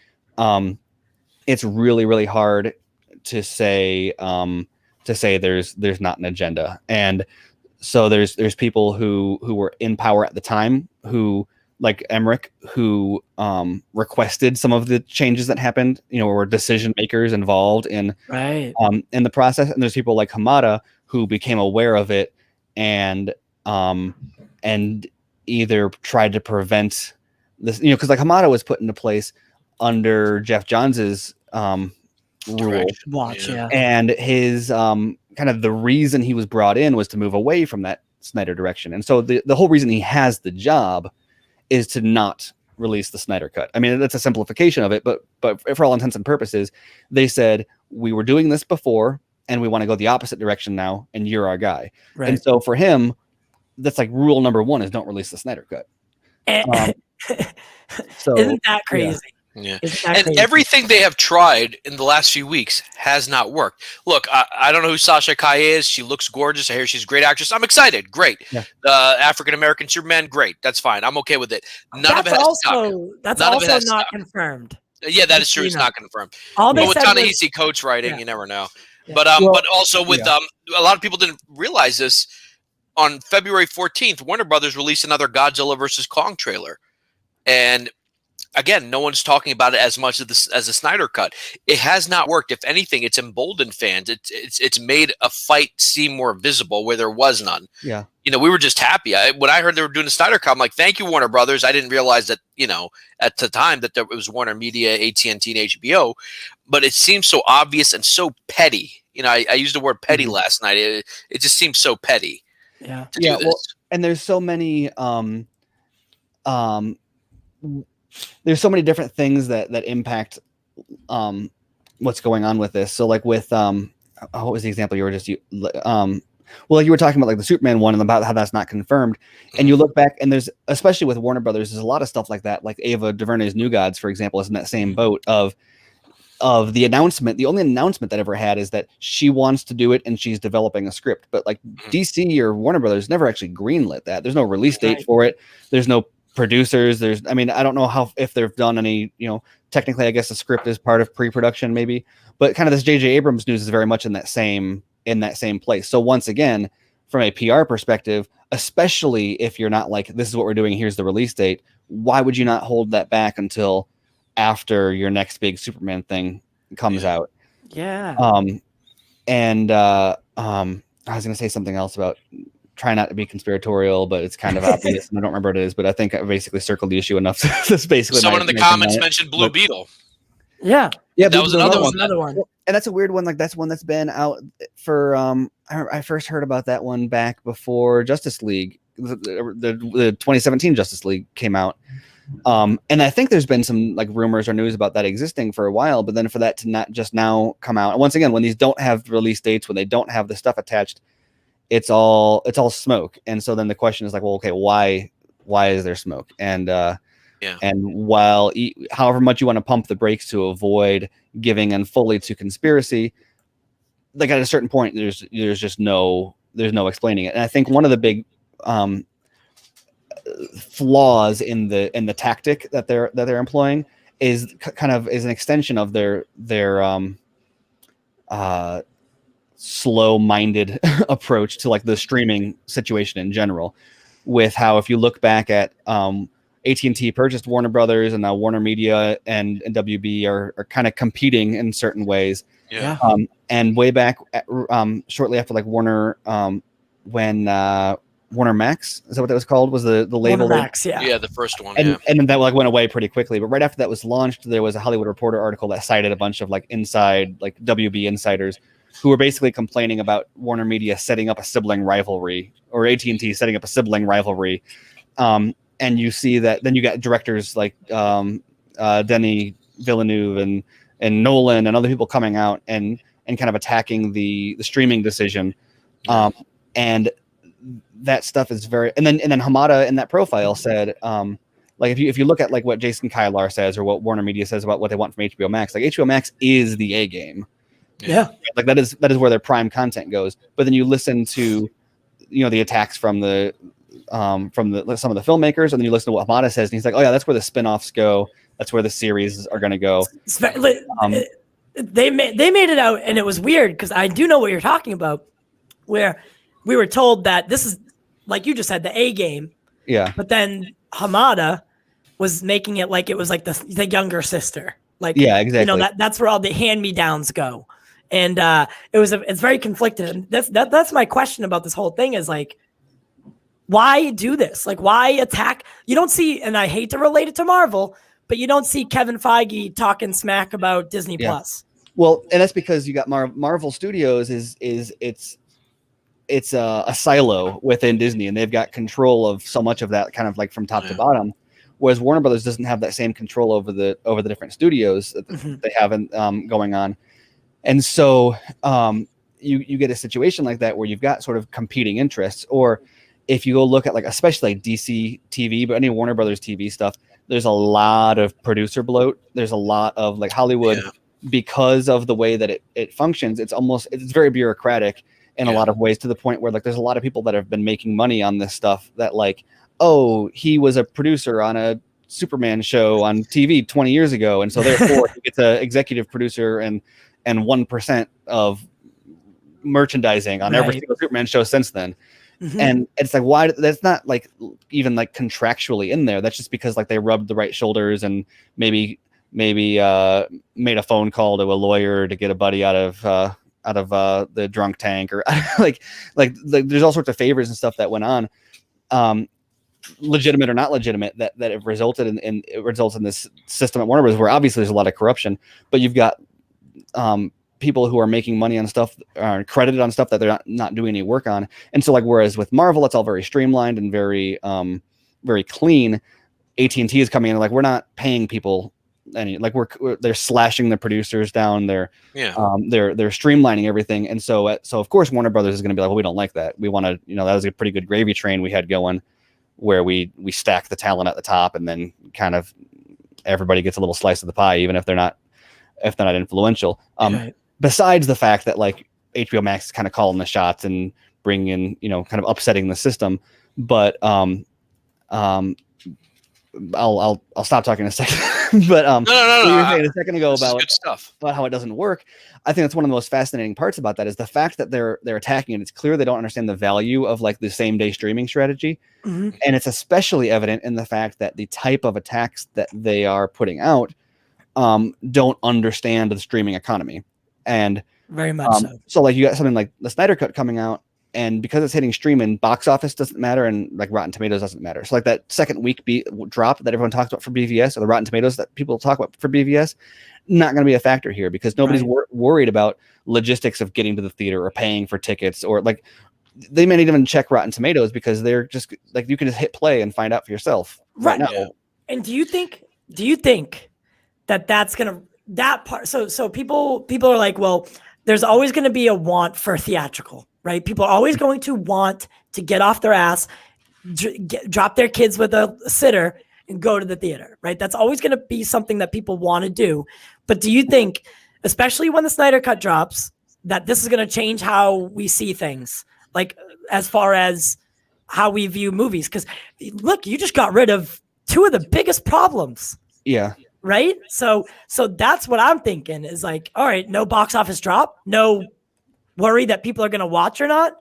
it's really, really hard to say there's not an agenda. And so there's people who were in power at the time, who like Emmerich, who requested some of the changes that happened, were decision makers involved in the process. And there's people like Hamada who became aware of it and either tried to prevent this, because like Hamada was put into place under Jeff Johns' rule. And his kind of the reason he was brought in was to move away from that Snyder direction. And so the whole reason he has the job is to not release the Snyder Cut. I mean, that's a simplification of it, but for all intents and purposes, they said, we were doing this before and we want to go the opposite direction now, and you're our guy. Right. And so for him, that's like rule number one is don't release the Snyder Cut. So isn't that crazy? Yeah. And everything they have tried in the last few weeks has not worked. Look, I don't know who Sasha Kaye is. She looks gorgeous. I hear she's a great actress. I'm excited. Great. Yeah. African-American Superman. Great. That's fine. I'm okay with it. That's also not confirmed. Yeah, that is true. It's not confirmed. All they but with said Ta-Nehisi Coates writing, you never know. Yeah. But also with a lot of people didn't realize this. On February 14th, Warner Brothers released another Godzilla versus Kong trailer. And again, no one's talking about it as much as the Snyder Cut. It has not worked. If anything, it's emboldened fans. It's made a fight seem more visible where there was none. Yeah. We were just happy. When I heard they were doing the Snyder Cut, I'm like, thank you, Warner Brothers. I didn't realize that, at the time that it was Warner Media, AT&T, and HBO. But it seems so obvious and so petty. I used the word petty last night. It just seems so petty. Yeah. To do this. Well, and there's so many there's so many different things that impact what's going on with this. So like with what was the example you were just you were talking about like the Superman one and about how that's not confirmed. And you look back and there's, especially with Warner Brothers, there's a lot of stuff like that. Like Ava DuVernay's New Gods, for example, is in that same boat of the announcement. The only announcement that ever had is that she wants to do it and she's developing a script. But like DC or Warner Brothers never actually greenlit that. There's no release date for it. There's no producers. I don't know if they've done any, technically, I guess the script is part of pre-production, maybe. But kind of this J.J. Abrams news is very much in that same place. So once again, from a PR perspective, especially if you're not like, this is what we're doing, here's the release date, why would you not hold that back until after your next big Superman thing comes out? Yeah. I was going to say something else about try not to be conspiratorial, but it's kind of obvious, and I don't remember what it is, but I think I basically circled the issue enough. That's basically someone in the comments mentioned Blue Beetle. Yeah. That was another one. And that's a weird one. Like that's one that's been out for I first heard about that one back before Justice League, the 2017 Justice League came out. And I think there's been some like rumors or news about that existing for a while, but then for that to not just now come out. And once again, when these don't have release dates, when they don't have the stuff attached, it's all smoke. And so then the question is like, well, okay, why is there smoke? And and while however much you want to pump the brakes to avoid giving in fully to conspiracy, like at a certain point, there's just no explaining it. And I think one of the big flaws in the tactic that they're employing is kind of is an extension of their slow-minded approach to like the streaming situation in general, with how if you look back at AT&T purchased Warner Brothers, and now Warner Media and WB are kind of competing in certain ways. And way back shortly after like Warner when Warner Max, is that what that was called? Was the label? Warner Max, the first one. And then that like went away pretty quickly. But right after that was launched, there was a Hollywood Reporter article that cited a bunch of like WB insiders who were basically complaining about Warner Media setting up a sibling rivalry, or AT&T setting up a sibling rivalry. And you see that then you got directors like Denis Villeneuve and Nolan and other people coming out and kind of attacking the streaming decision. And that stuff is very, and then Hamada in that profile said, like if you look at like what Jason Kylar says or what Warner Media says about what they want from HBO Max, like HBO Max is the A game. Yeah. Like that is where their prime content goes. But then you listen to, the attacks from some of the filmmakers, and then you listen to what Hamada says, and he's like, oh yeah, that's where the spinoffs go. That's where the series are going to go. They made it out, and it was weird because I do know what you're talking about, where we were told that this is, like you just said, the A game. Yeah. But then Hamada was making it like it was like the younger sister. Like, yeah, exactly. That's where all the hand-me-downs go. And it's very conflicted. And that's my question about this whole thing is like, why do this? Like, why attack? You don't see, and I hate to relate it to Marvel, but you don't see Kevin Feige talking smack about Disney Plus. Well, and that's because you got Marvel Studios it's a silo within Disney, and they've got control of so much of that kind of like from top to bottom. Whereas Warner Brothers doesn't have that same control over the different studios that they have going on. And so you get a situation like that where you've got sort of competing interests. Or if you go look at like, especially like DC TV, but any Warner Brothers TV stuff, there's a lot of producer bloat. There's a lot of like Hollywood, because of the way that it functions. It's very bureaucratic in a lot of ways, to the point where like there's a lot of people that have been making money on this stuff that like, oh, he was a producer on a Superman show on TV 20 years ago, and so therefore he gets an executive producer and 1% of merchandising on every single Superman show since then. And it's like, why? That's not like even like contractually in there. That's just because like they rubbed the right shoulders and maybe made a phone call to a lawyer to get a buddy out of the drunk tank, or like there's all sorts of favors and stuff that went on, legitimate or not legitimate, that it resulted in this system at Warner Bros. Where obviously there's a lot of corruption, but you've got people who are making money on stuff, are credited on stuff that they're not doing any work on. And so like, whereas with Marvel, it's all very streamlined and very clean. AT&T is coming in like, we're not paying people any, like they're slashing the producers down. They're streamlining everything. And so of course Warner Brothers is going to be like, well, we don't like that. We want to, that was a pretty good gravy train we had going, where we stack the talent at the top, and then kind of everybody gets a little slice of the pie, even if they're not influential. Besides the fact that like HBO Max is kind of calling the shots and bringing in, kind of upsetting the system. But I'll stop talking in a second. But No. what you were saying a second ago This is about good stuff. how it doesn't work. I think that's one of the most fascinating parts about that is the fact that they're attacking it. It's clear they don't understand the value of like the same day streaming strategy. Mhm. And it's especially evident in the fact that the type of attacks that they are putting out don't understand the streaming economy. And Very much so. so like you got something like the Snyder Cut coming out, and because it's hitting streaming, box office doesn't matter, and like Rotten Tomatoes doesn't matter. So like that second week drop that everyone talks about for BVS, or the Rotten Tomatoes that people talk about for BVS, not going to be a factor here because nobody's worried about logistics of getting to the theater or paying for tickets, or like they may not even check Rotten Tomatoes because they're just like you can just hit play and find out for yourself right now. Yeah. And do you think that's gonna that part? So people are like, well, there's always going to be a want for theatrical, right? People are always going to want to get off their ass, drop their kids with a sitter and go to the theater, right? That's always going to be something that people want to do. But do you think, especially when the Snyder Cut drops, that this is going to change how we see things? Like as far as how we view movies? Because look, you just got rid of two of the biggest problems. Yeah. Right. So that's what I'm thinking is like, all right, no box office drop, no worry that people are going to watch or not.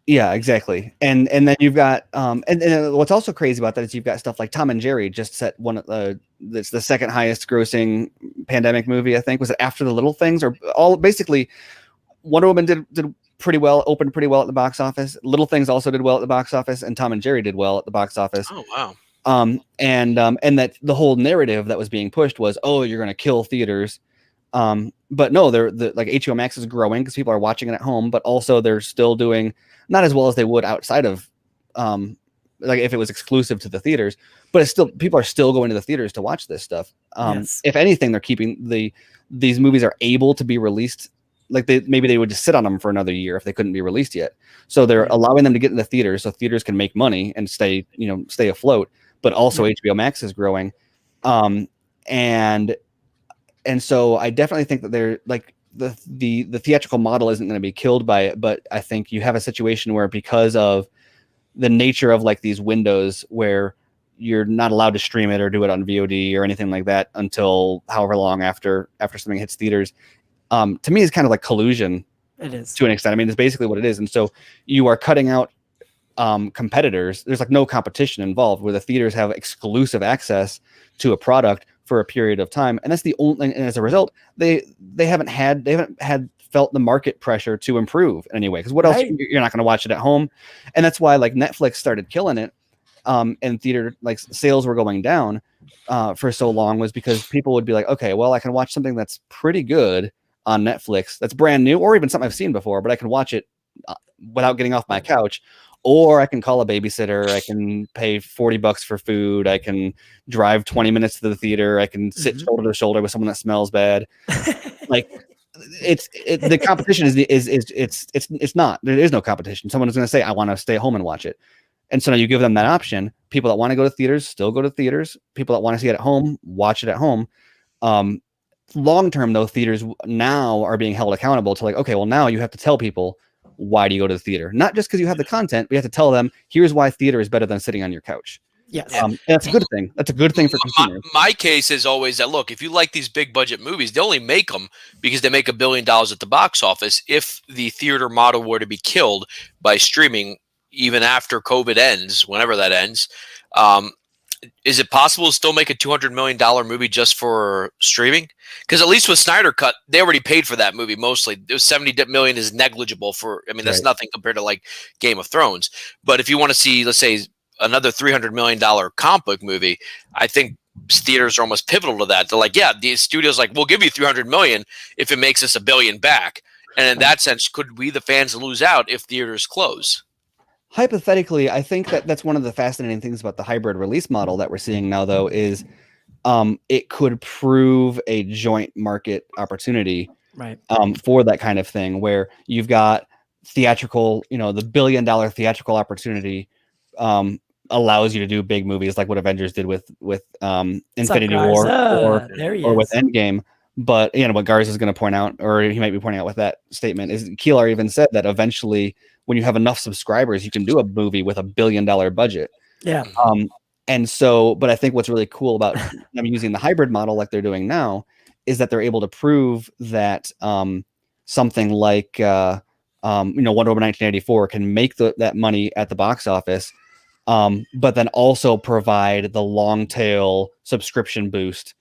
Yeah, exactly. And then you've got and what's also crazy about that is you've got stuff like Tom and Jerry just set one of that's the second highest grossing pandemic movie, I think. Was it After the Little Things? Or all basically Wonder Woman did pretty well, opened pretty well at the box office. Little Things also did well at the box office, and Tom and Jerry did well at the box office. Oh wow. And that the whole narrative that was being pushed was, oh, you're going to kill theaters. But no, like HBO Max is growing because people are watching it at home, but also they're still doing not as well as they would outside of, like if it was exclusive to the theaters, but it's still, people are still going to the theaters to watch this stuff. Yes. If anything, they're keeping these movies are able to be released. Like maybe they would just sit on them for another year if they couldn't be released yet. So they're allowing them to get in the theaters so theaters can make money and stay afloat. But also HBO Max is growing. And so I definitely think that they're like the theatrical model isn't going to be killed by it. But I think you have a situation where because of the nature of like these windows where you're not allowed to stream it or do it on VOD or anything like that until however long after something hits theaters, to me is kind of like collusion. It is to an extent. I mean, it's basically what it is. And so you are cutting out competitors. There's like no competition involved where the theaters have exclusive access to a product for a period of time. And that's the only, and as a result, they haven't felt the market pressure to improve anyway. Because what else? You're not going to watch it at home. And that's why like Netflix started killing it. And theater like sales were going down for so long was because people would be like, okay, well, I can watch something that's pretty good on Netflix that's brand new, or even something I've seen before, but I can watch it without getting off my couch. Or I can call a babysitter. I can pay $40 for food. I can drive 20 minutes to the theater. I can sit shoulder to shoulder with someone that smells bad. Like the competition it's not. There is no competition. Someone is going to say, I want to stay at home and watch it. And so now you give them that option. People that want to go to theaters still go to theaters. People that want to see it at home, watch it at home. Long term, though, theaters now are being held accountable to like, okay, well, now you have to tell people, why do you go to the theater? Not just because you have the content, but you have to tell them, here's why theater is better than sitting on your couch. Yes. That's a good thing. That's a good thing for consumers. My case is always that, look, if you like these big budget movies, they only make them because they make $1 billion at the box office. If the theater model were to be killed by streaming, even after COVID ends, whenever that ends, is it possible to still make a $200 million movie just for streaming? Because at least with Snyder Cut, they already paid for that movie mostly. It was $70 million is negligible for. I mean, that's nothing compared to like Game of Thrones. But if you want to see, let's say, another $300 million comic book movie, I think theaters are almost pivotal to that. They're like, yeah, the studio's like, we'll give you $300 million if it makes us $1 billion back. And in that sense, could we, the fans, lose out if theaters close? Hypothetically, I think that's one of the fascinating things about the hybrid release model that we're seeing now, though, is it could prove a joint market opportunity for that kind of thing where you've got theatrical, the $1 billion theatrical opportunity allows you to do big movies like what Avengers did with Infinity War or with Endgame. But what Garza is going to point out, or he might be pointing out with that statement, is Keelar even said that eventually, when you have enough subscribers, you can do a movie with $1 billion budget. Yeah. And so, but I think what's really cool about them using the hybrid model like they're doing now is that they're able to prove that something like Wonder Woman 1984 can make that money at the box office, but then also provide the long tail subscription boost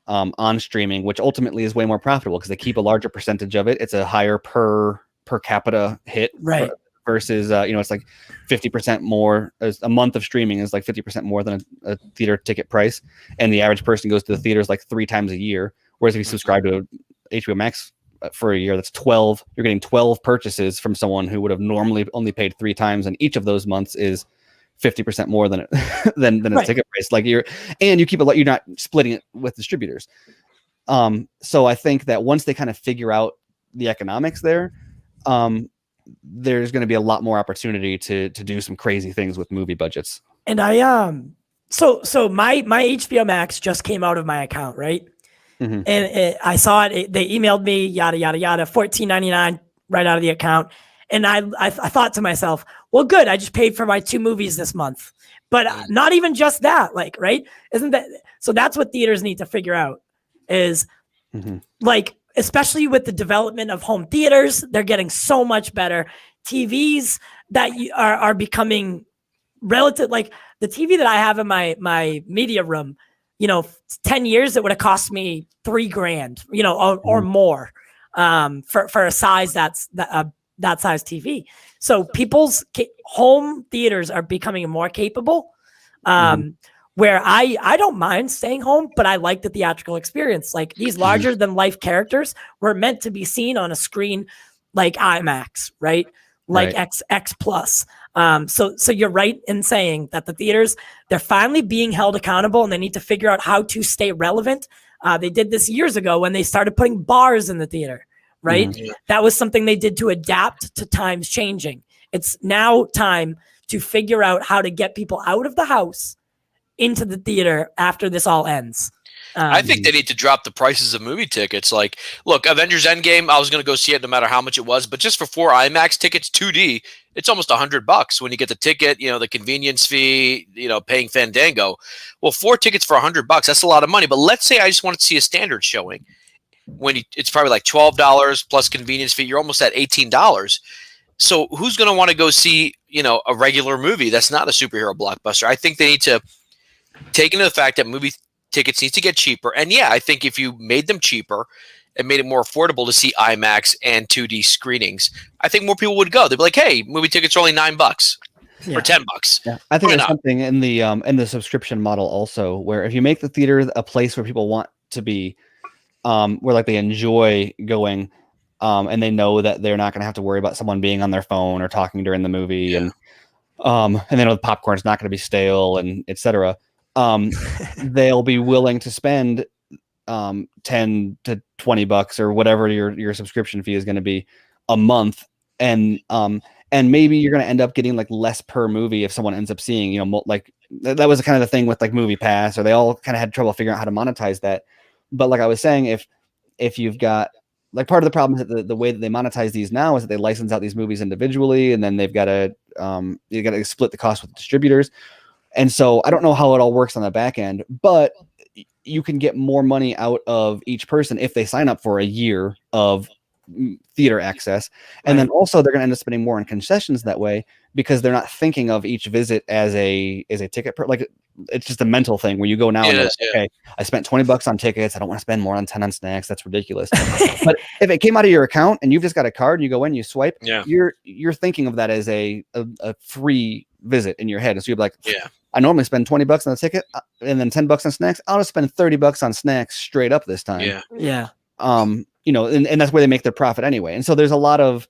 on streaming, which ultimately is way more profitable because they keep a larger percentage of it. It's a higher per capita hit, Right. Versus it's like 50% more. A month of streaming is like 50% more than a theater ticket price, and the average person goes to the theaters like 3 times a year. Whereas if you subscribe to HBO Max for a year, that's 12. You're getting 12 purchases from someone who would have normally only paid 3 times, and each of those months is 50% more than than its ticket price. Like you keep you're not splitting it with distributors. So I think that once they kind of figure out the economics there, there's going to be a lot more opportunity to do some crazy things with movie budgets. And I so my HBO Max just came out of my account, right? Mm-hmm. And I saw it. They emailed me, yada yada yada, $14.99 right out of the account. And I thought to myself, well, good. I just paid for my 2 movies this month, but not even just that. Like, right? Isn't that so? That's what theaters need to figure out is like. Especially with the development of home theaters, they're getting so much better. TVs that are becoming relative, like the TV that I have in my media room, 10 years, it would have cost me $3,000, or more, for a size that size TV. So people's home theaters are becoming more capable. Where I don't mind staying home, but I like the theatrical experience. Like these larger than life characters were meant to be seen on a screen like IMAX, right? Like X plus. So you're right in saying that the theaters, they're finally being held accountable and they need to figure out how to stay relevant. They did this years ago when they started putting bars in the theater, right? That was something they did to adapt to times changing. It's now time to figure out how to get people out of the house into the theater after this all ends. I think they need to drop the prices of movie tickets. Like, look, Avengers Endgame, I was going to go see it no matter how much it was, but just for 4 IMAX tickets, 2D, it's almost $100 when you get the ticket, the convenience fee, paying Fandango. Well, 4 tickets for $100, that's a lot of money. But let's say I just want to see a standard showing. It's probably like $12 plus convenience fee. You're almost at $18. So who's going to want to go see, a regular movie that's not a superhero blockbuster? I think they need to take into the fact that movie tickets need to get cheaper. And I think if you made them cheaper and made it more affordable to see IMAX and 2D screenings, I think more people would go. They'd be like, hey, movie tickets are only $9 or $10. Yeah. I think there's something in the subscription model also, where if you make the theater a place where people want to be, where like they enjoy going, and they know that they're not going to have to worry about someone being on their phone or talking during the movie, and they know the popcorn's not going to be stale and etc. They'll be willing to spend $10 to $20 or whatever your subscription fee is going to be a month, and maybe you're going to end up getting like less per movie if someone ends up seeing, like that was kind of the thing with like Movie Pass, or they all kind of had trouble figuring out how to monetize that. But like I was saying, if you've got like part of the problem is that the way that they monetize these now is that they license out these movies individually, and then they've got to you got to split the cost with the distributors. And so I don't know how it all works on the back end, but you can get more money out of each person if they sign up for a year of theater access. And then also they're going to end up spending more on concessions that way, because they're not thinking of each visit as a ticket like it's just a mental thing where you go now and like, okay, I spent $20 on tickets. I don't want to spend more than 10 on snacks. That's ridiculous. But if it came out of your account and you've just got a card and you go in, you swipe, you're thinking of that as a free visit in your head. And so you're like, I normally spend $20 on the ticket and then $10 on snacks. I'll just spend $30 on snacks straight up this time. And that's where they make their profit anyway. And so there's a lot of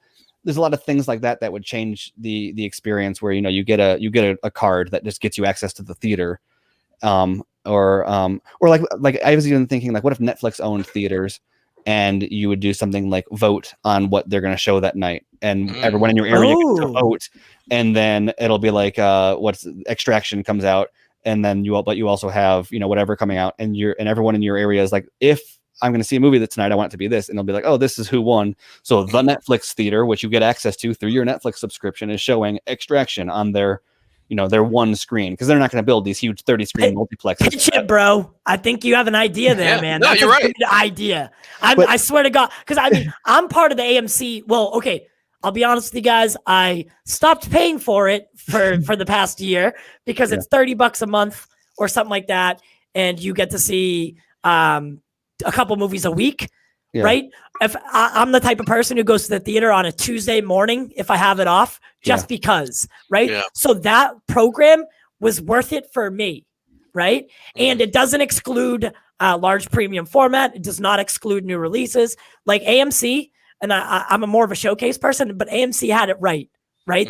things like that would change the experience, where you get a card that just gets you access to the theater, or like I was even thinking, like, what if Netflix owned theaters and you would do something like vote on what they're going to show that night, and everyone in your area gets to vote, and then it'll be like what's Extraction comes out, and then you also have whatever coming out, and everyone in your area is like, if I'm going to see a movie that tonight, I want it to be this. And they'll be like, oh, this is who won. So the Netflix theater, which you get access to through your Netflix subscription, is showing Extraction on their, their one screen, because they're not going to build these huge 30-screen multiplexes. Pitch it, bro. I think you have an idea there, Yeah. man. No, That's you're a right. good idea. But- I swear to God, because I'm part of the AMC. Well, okay, I'll be honest with you guys. I stopped paying for it for the past year because it's $30 a month or something like that, and you get to see a couple movies a week. Yeah. Right? If I'm the type of person who goes to the theater on a Tuesday morning, if I have it off, just because, right? Yeah. So that program was worth it for me, right? And it doesn't exclude large premium format. It does not exclude new releases. Like AMC, and I'm a more of a showcase person, but AMC had it right?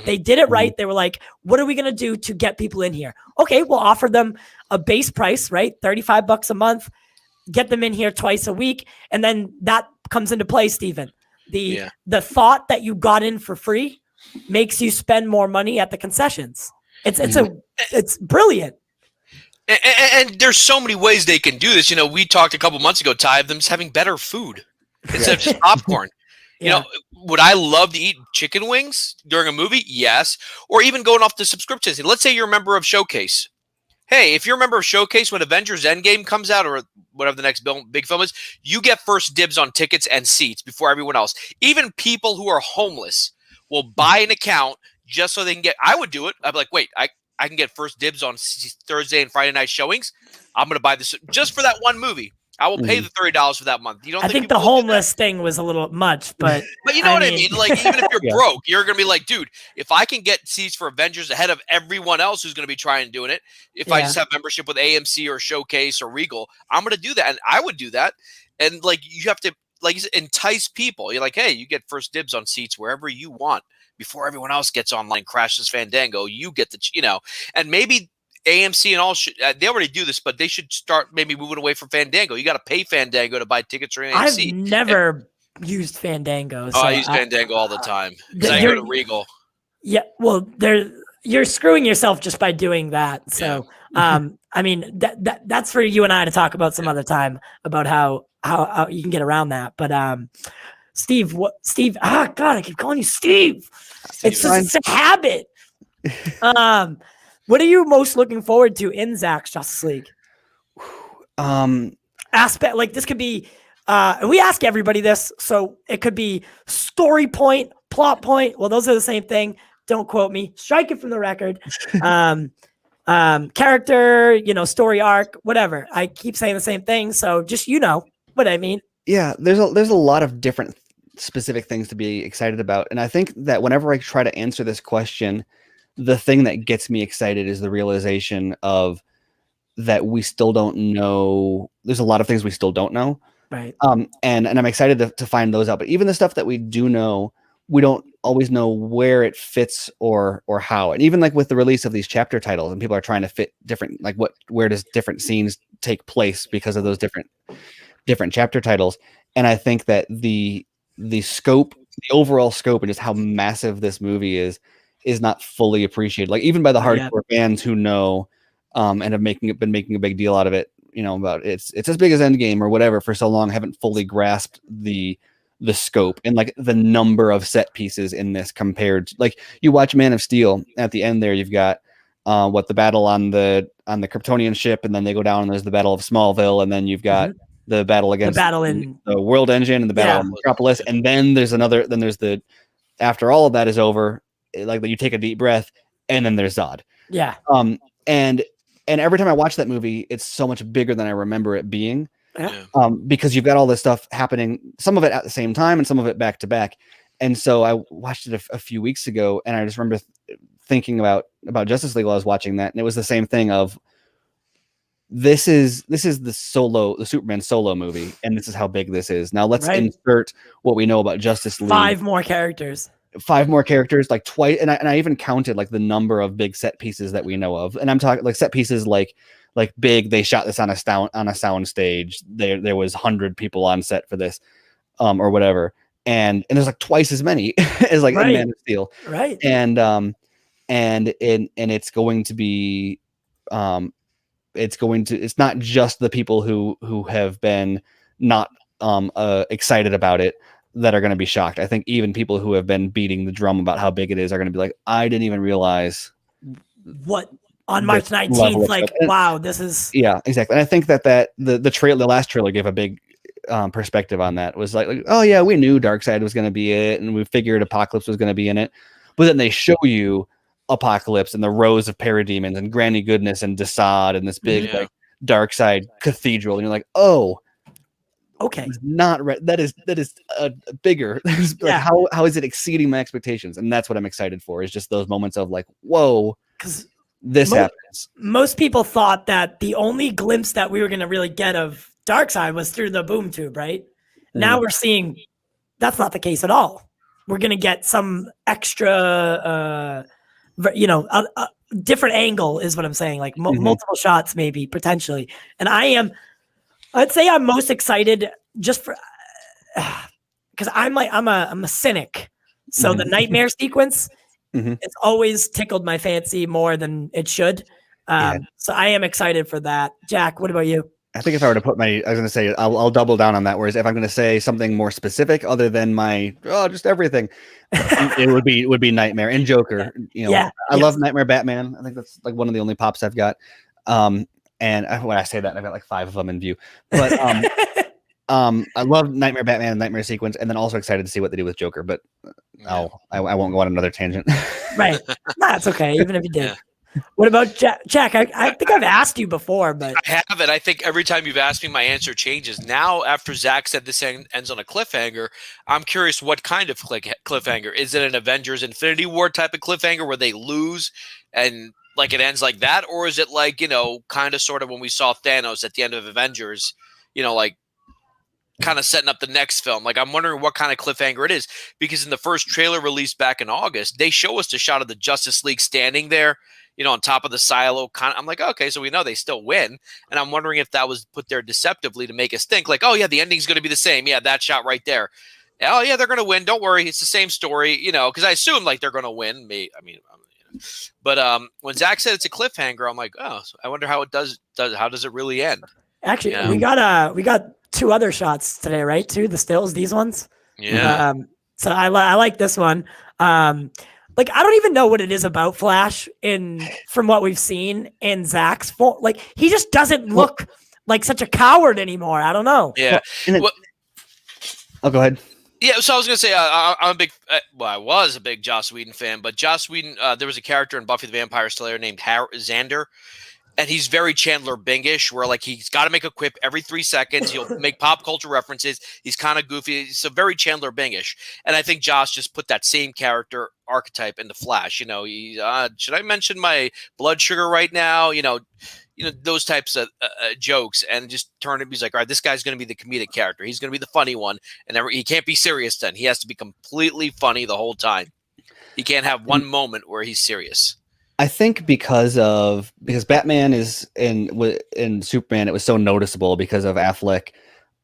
They did it right. They were like, what are we going to do to get people in here? Okay, we'll offer them a base price, right? $35 a month. Get them in here twice a week, and then that comes into play, Steven. The thought that you got in for free makes you spend more money at the concessions. It's brilliant. And there's so many ways they can do this. We talked a couple months ago, Ty, of them just having better food instead of just popcorn. Would I love to eat chicken wings during a movie? Yes. Or even going off the subscriptions. Let's say you're a member of Showcase. Hey, if you're a member of Showcase when Avengers Endgame comes out or whatever the next big film is, you get first dibs on tickets and seats before everyone else. Even people who are homeless will buy an account just so they can get – I would do it. I'd be like, wait, I can get first dibs on Thursday and Friday night showings. I'm going to buy this just for that one movie. I will pay the $30 for that month. You don't I think the homeless thing was a little much, but you know what I mean? Like, even if you're broke, you're going to be like, dude, if I can get seats for Avengers ahead of everyone else who's going to be trying to doing it, if I just have membership with AMC or Showcase or Regal, I'm going to do that. And I would do that. And like, you have to, like you said, entice people. You're like, hey, you get first dibs on seats wherever you want before everyone else gets online, crashes Fandango. You get the, and maybe AMC and all they already do this, but they should start maybe moving away from Fandango. You got to pay Fandango to buy tickets for AMC. I've never used Fandango. So I use Fandango all the time because I go to Regal. Yeah, well, you're screwing yourself just by doing that. So, I mean, that's for you and I to talk about some other time about how you can get around that. But Steve, Steve? God, I keep calling you Steve. It's a habit. What are you most looking forward to in Zack's Justice League? Aspect like this could be, and we ask everybody this, so it could be story point, plot point. Well, those are the same thing. Don't quote me. Strike it from the record. Character, story arc, whatever. I keep saying the same thing, so just what I mean. Yeah, there's a lot of different specific things to be excited about, and I think that whenever I try to answer this question, the thing that gets me excited is the realization of that we still don't know. There's a lot of things we still don't know. Right. And I'm excited to find those out. But even the stuff that we do know, we don't always know where it fits or how. And even like with the release of these chapter titles, and people are trying to fit different, like where does different scenes take place because of those different chapter titles. And I think that the scope, the overall scope, and just how massive this movie is not fully appreciated. Like even by the hardcore fans who know, and have been making a big deal out of it, about it's as big as Endgame or whatever for so long, haven't fully grasped the scope and like the number of set pieces in this compared to, like, you watch Man of Steel at the end there, you've got the battle on the Kryptonian ship, and then they go down and there's the Battle of Smallville, and then you've got the battle against the World Engine and the battle in Metropolis, and then there's after all of that is over, like you take a deep breath, and then there's Zod. Yeah. And every time I watch that movie, it's so much bigger than I remember it being. Yeah. Because you've got all this stuff happening, some of it at the same time and some of it back to back. And so I watched it a few weeks ago, and I just remember thinking about Justice League while I was watching that, and it was the same thing of this is the Superman solo movie, and this is how big this is. Now let's insert what we know about Justice League. 5 more characters, like twice, and I even counted like the number of big set pieces that we know of, and I'm talking like set pieces like big. They shot this on a sound stage. There was 100 people on set for this, or whatever, and there's like twice as many as like in Man of Steel, right? And it's going to be, it's not just the people who have been not excited about it that are going to be shocked. I think even people who have been beating the drum about how big it is are going to be like, I didn't even realize what on this March level 19th, of like, stuff. And- wow, this is Yeah, exactly. And I think that the last trailer gave a big perspective on that. Was like, oh yeah, we knew Darkseid was going to be it, and we figured Apocalypse was going to be in it, but then they show you Apocalypse and the rows of parademons and Granny Goodness and Desaad and this big Yeah. like Darkseid cathedral, and you're like, oh, okay. it's not that is bigger. Like Yeah. how is it exceeding my expectations? And that's what I'm excited for. Is just those moments of like, whoa, Because this happens. most people thought that the only glimpse that we were going to really get of Darkseid was through the boom tube, right? Now we're seeing that's not the case at all. We're going to get some extra, a different angle is what I'm saying, like multiple shots maybe potentially. And I'd say I'm most excited just for because I'm a cynic. So the nightmare sequence, it's always tickled my fancy more than it should. So I am excited for that. Jack, what about you? I think if I were to put I was going to say, I'll double down on that. Whereas if I'm going to say something more specific other than just everything, it would be Nightmare and Joker. I love Nightmare Batman. I think that's like one of the only pops I've got. And when I say that, I've got like 5 of them in view. But I love Nightmare Batman and Nightmare Sequence, and then also excited to see what they do with Joker. But I won't go on another tangent. Right. That's okay, even if you did. Yeah. What about Jack? I think I've asked you before, but I haven't. I think every time you've asked me, my answer changes. Now, after Zack said this ends on a cliffhanger, I'm curious what kind of cliffhanger. Is it an Avengers Infinity War type of cliffhanger where they lose and like it ends like that? Or is it like, kind of sort of when we saw Thanos at the end of Avengers, like kind of setting up the next film? Like, I'm wondering what kind of cliffhanger it is, because in the first trailer released back in August, they show us the shot of the Justice League standing there, on top of the silo. I'm like, okay, so we know they still win. And I'm wondering if that was put there deceptively to make us think like, oh yeah, the ending's going to be the same. Yeah, that shot right there. Oh yeah, they're going to win. Don't worry. It's the same story, because I assume like they're going to win. But when Zack said it's a cliffhanger, I'm like, oh, so I wonder how it does. How does it really end? Actually, we got 2 other shots today, right? 2, the stills, these ones. Yeah. So I like this one. Like, I don't even know what it is about Flash from what we've seen in Zack's like, he just doesn't look like such a coward anymore. I don't know. Yeah. I'll go ahead. Yeah, so I was going to say, I'm a big, I was a big Joss Whedon fan, but Joss Whedon, there was a character in Buffy the Vampire Slayer named Xander, and he's very Chandler Bingish, where like he's got to make a quip every 3 seconds. He'll make pop culture references. He's kind of goofy. He's very Chandler Bingish, and I think Joss just put that same character archetype into Flash. Should I mention my blood sugar right now? Those types of jokes, and just turn it. He's like, all right, this guy's going to be the comedic character. He's going to be the funny one, and he can't be serious. Then he has to be completely funny the whole time. He can't have one moment where he's serious. I think because Batman is in Superman, it was so noticeable because of Affleck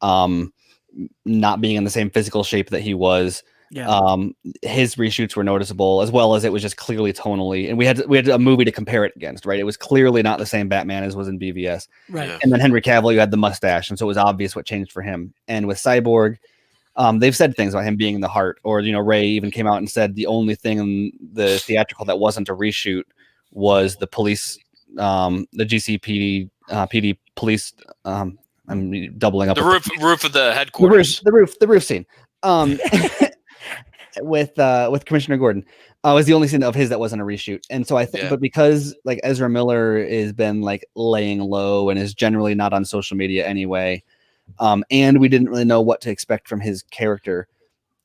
not being in the same physical shape that he was. Yeah. His reshoots were noticeable, as well as it was just clearly tonally, and we had a movie to compare it against, right? It was clearly not the same Batman as was in BVS, right? And then Henry Cavill, you had the mustache, and so it was obvious what changed for him. And with Cyborg, they've said things about him being in the heart, or Ray even came out and said the only thing in the theatrical that wasn't a reshoot was the police, the GCPD PD police. I'm doubling up. The roof of the headquarters. The roof scene. With Commissioner Gordon, was the only scene of his that wasn't a reshoot. And so I think, but because like Ezra Miller has been like laying low and is generally not on social media anyway, and we didn't really know what to expect from his character,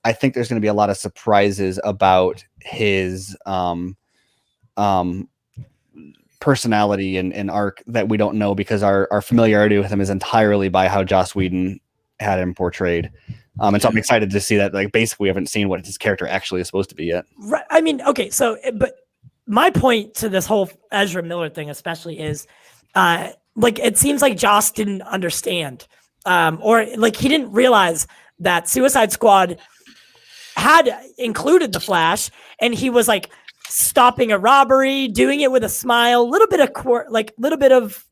I think there's going to be a lot of surprises about his personality and arc that we don't know, because our familiarity with him is entirely by how Joss Whedon had him portrayed. And so I'm excited to see that, like, basically we haven't seen what his character actually is supposed to be yet. Right. I mean, okay, so, but my point to this whole Ezra Miller thing especially is, like, it seems like Joss didn't understand, or like he didn't realize that Suicide Squad had included the Flash, and he was like stopping a robbery, doing it with a smile, little bit of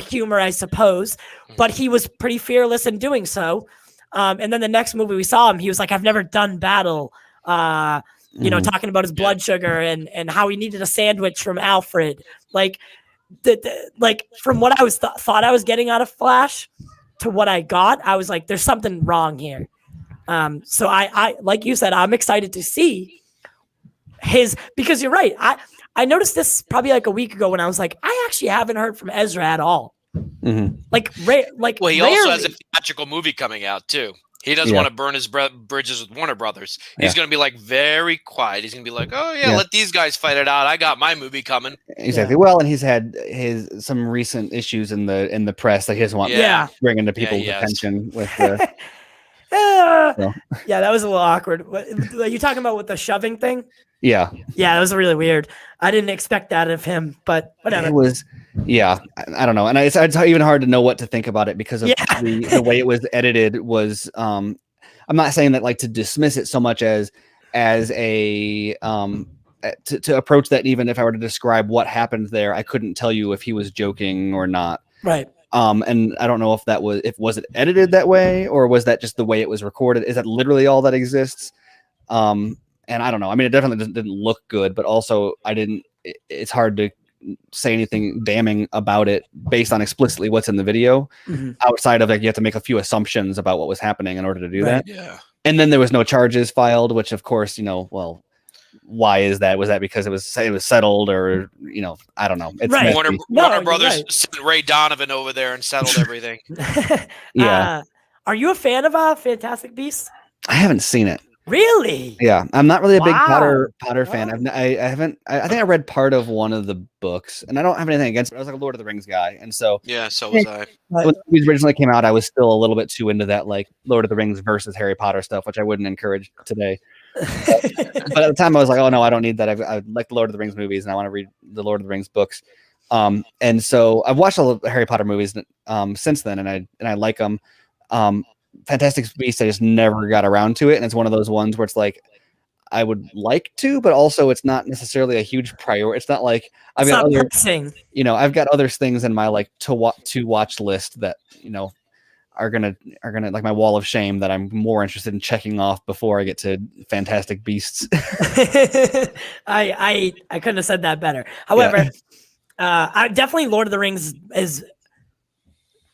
humor, I suppose, but he was pretty fearless in doing so. And then the next movie we saw him, he was like, I've never done battle. you know, talking about his blood sugar and how he needed a sandwich from Alfred. Like, like from what I was thought I was getting out of Flash to what I got, I was like, there's something wrong here. So I like you said, I'm excited to see because you're right. I noticed this probably like a week ago when I was like, I actually haven't heard from Ezra at all. Like, well, he rarely. also has a theatrical movie coming out too. He doesn't want to burn his bridges with Warner Brothers. He's going to be like very quiet. He's going to be like, oh yeah, let these guys fight it out. I got my movie coming. Exactly. Well, and he's had some recent issues in the press that he doesn't want bringing to people's attention with the. Yeah, that was a little awkward. Are you talking about with the shoving thing? Yeah, that was really weird. I didn't expect that of him, but whatever. It was, I don't know, and it's even hard to know what to think about it because of the way it was edited. Was I'm not saying that like to dismiss it so much as a to approach that. Even if I were to describe what happened there, I couldn't tell you if he was joking or not. Right. And I don't know if was it edited that way or was that just the way it was recorded? Is that literally all that exists? And I don't know. I mean, it definitely didn't look good, but also it's hard to say anything damning about it based on explicitly what's in the video outside of like, you have to make a few assumptions about what was happening in order to do that. Yeah. And then there was no charges filed, which of course, well, why is that? Was that because it was settled or, I don't know. It's right. Warner Brothers sent Ray Donovan over there and settled everything. Are you a fan of Fantastic Beasts? I haven't seen it. Really? Yeah, I'm not really a big Potter fan. I haven't. I think I read part of one of the books, and I don't have anything against it. I was like a Lord of the Rings guy, and so so was I. When the movies originally came out, I was still a little bit too into that like Lord of the Rings versus Harry Potter stuff, which I wouldn't encourage today. But at the time, I was like, oh no, I don't need that. I like the Lord of the Rings movies, and I want to read the Lord of the Rings books. And so I've watched all the Harry Potter movies since then, and I like them. Fantastic Beasts, I just never got around to it, and it's one of those ones where it's like I would like to, but also it's not necessarily a huge priority. It's not like I've got other things in my like to watch list that are gonna like my wall of shame that I'm more interested in checking off before I get to Fantastic Beasts. I couldn't have said that better. However, I definitely Lord of the Rings is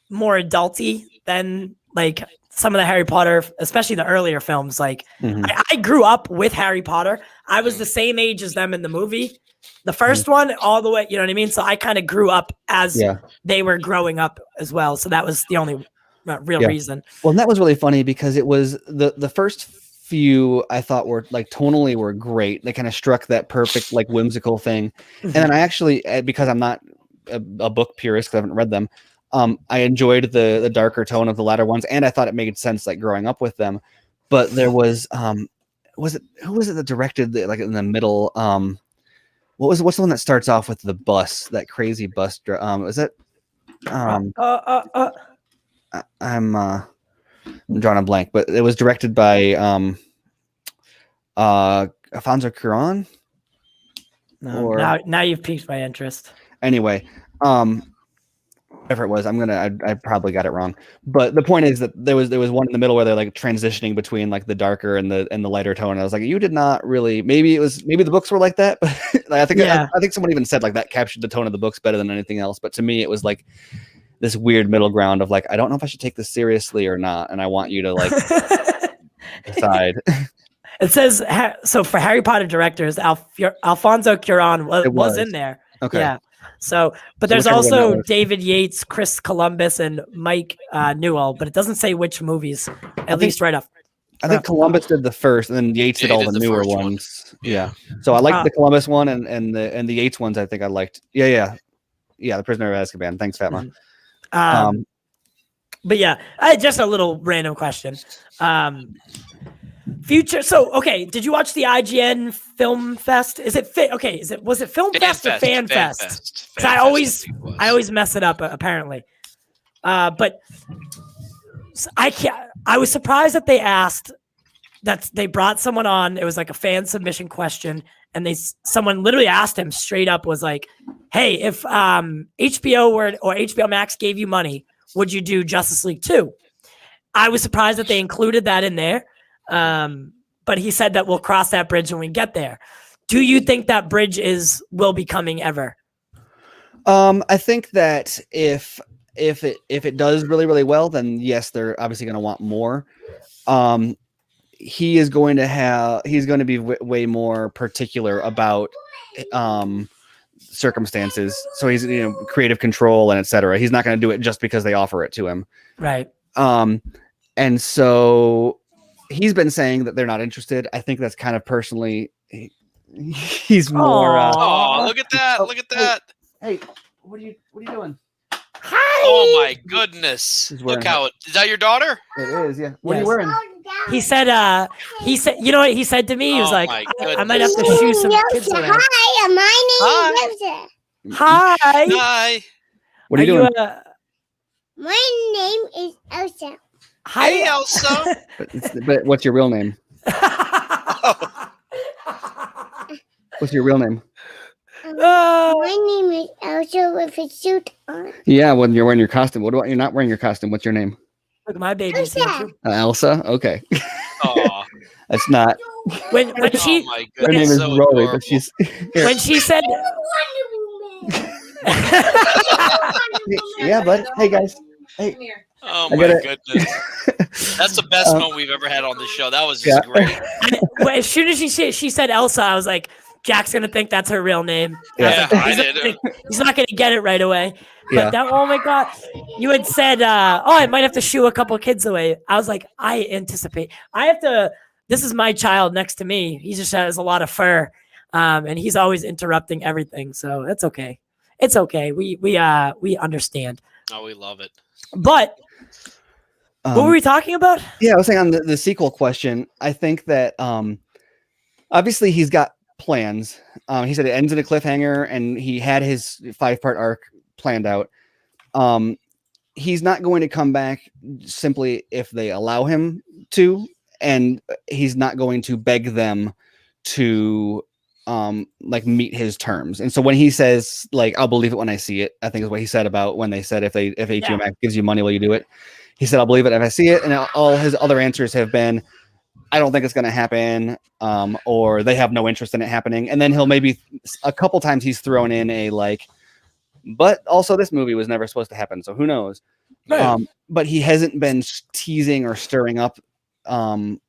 more adulty than like some of the Harry Potter, especially the earlier films. Like I grew up with Harry Potter. I was the same age as them in the movie, the first one all the way, you know what I mean? So I kind of grew up as they were growing up as well. So that was the only real reason. Well, and that was really funny because it was the first few I thought were like tonally were great. They kind of struck that perfect, like whimsical thing. And then I actually, because I'm not a book purist, because I haven't read them, I enjoyed the darker tone of the latter ones, and I thought it made sense like growing up with them. But there was who was it that directed like in the middle? What's the one that starts off with the bus, that crazy bus? Was it? I'm drawing a blank, but it was directed by Alfonso Cuarón. No, now you've piqued my interest. Anyway, whatever it was, I probably got it wrong, but the point is that there was one in the middle where they're like transitioning between like the darker and the lighter tone. And I was like, you did not really. Maybe the books were like that, but like, I think someone even said like that captured the tone of the books better than anything else. But to me, it was like this weird middle ground of like, I don't know if I should take this seriously or not, and I want you to like decide. It says so for Harry Potter directors, Alfonso Cuarón was in there. Okay. Yeah. So, but there's also David Yates, Chris Columbus, and Mike Newell, but it doesn't say which movies, at least right up. I think Columbus did the first, and then Yates did all the newer ones. Yeah. So I liked the Columbus one and the Yates ones. I think I liked. Yeah. The Prisoner of Azkaban. Thanks, Fatma. But yeah, just a little random question. Future. So, okay. Did you watch the IGN Film Fest? Was it Film Fest or Fan Fest? Because I always mess it up apparently. But I was surprised that they brought someone on. It was like a fan submission question, and someone literally asked him straight up, was like, "Hey, if HBO or HBO Max gave you money, would you do Justice League 2?" I was surprised that they included that in there. but he said that we'll cross that bridge when we get there. Do you think that bridge will be coming ever? I think that if it does really, really well, then yes, they're obviously going to want more. He's going to be way more particular about circumstances. So he's, creative control and etc. He's not going to do it just because they offer it to him. Right. And so he's been saying that they're not interested. I think that's kind of personally, he's more. Oh, look at that! Look at that! Hey, what are you doing? Hi. Oh my goodness! Look how is that your daughter? It is, yeah. What are you Yes. wearing? He said, you know what he said to me? He was Oh like, my I might have to shoo some kids away. Hi, my name is Elsa. Hi. Hi. What are you doing? My name is Elsa. Hi. Hey, Elsa. But what's your real name? What's your real name? My name is Elsa with a suit on. Yeah, when you're wearing your costume. What about you're not wearing your costume? What's your name? Look, my baby's here too. Elsa? Okay. Aw. That's not. When she Oh my Her goodness. name is So Rory, adorable. but she's. when she said Yeah, bud. Hey, guys. Hey. Oh I my gotta- goodness. That's the best moment we've ever had on the show. That was just great. as soon as she said Elsa, I was like, Jack's gonna think that's her real name. Yeah. I did. He's not gonna get it right away. Yeah. But oh my god, you had said, I might have to shoo a couple kids away. I was like, I anticipate. I have to. This is my child next to me. He just has a lot of fur, and he's always interrupting everything. So that's okay. It's okay. We understand. Oh, we love it. But what were we talking about? Yeah, I was saying on the sequel question, I think that obviously he's got plans. He said it ends in a cliffhanger, and he had his 5-part arc planned out. He's not going to come back simply if they allow him to, and he's not going to beg them to meet his terms. And so when he says I'll believe it when I see it, I think is what he said about when they said if HBO Max gives you money, will you do it? He said, I'll believe it if I see it. And all his other answers have been, I don't think it's going to happen, or they have no interest in it happening. And then he'll maybe a couple times he's thrown in but also this movie was never supposed to happen, so who knows? Right. But he hasn't been teasing or stirring up. He hasn't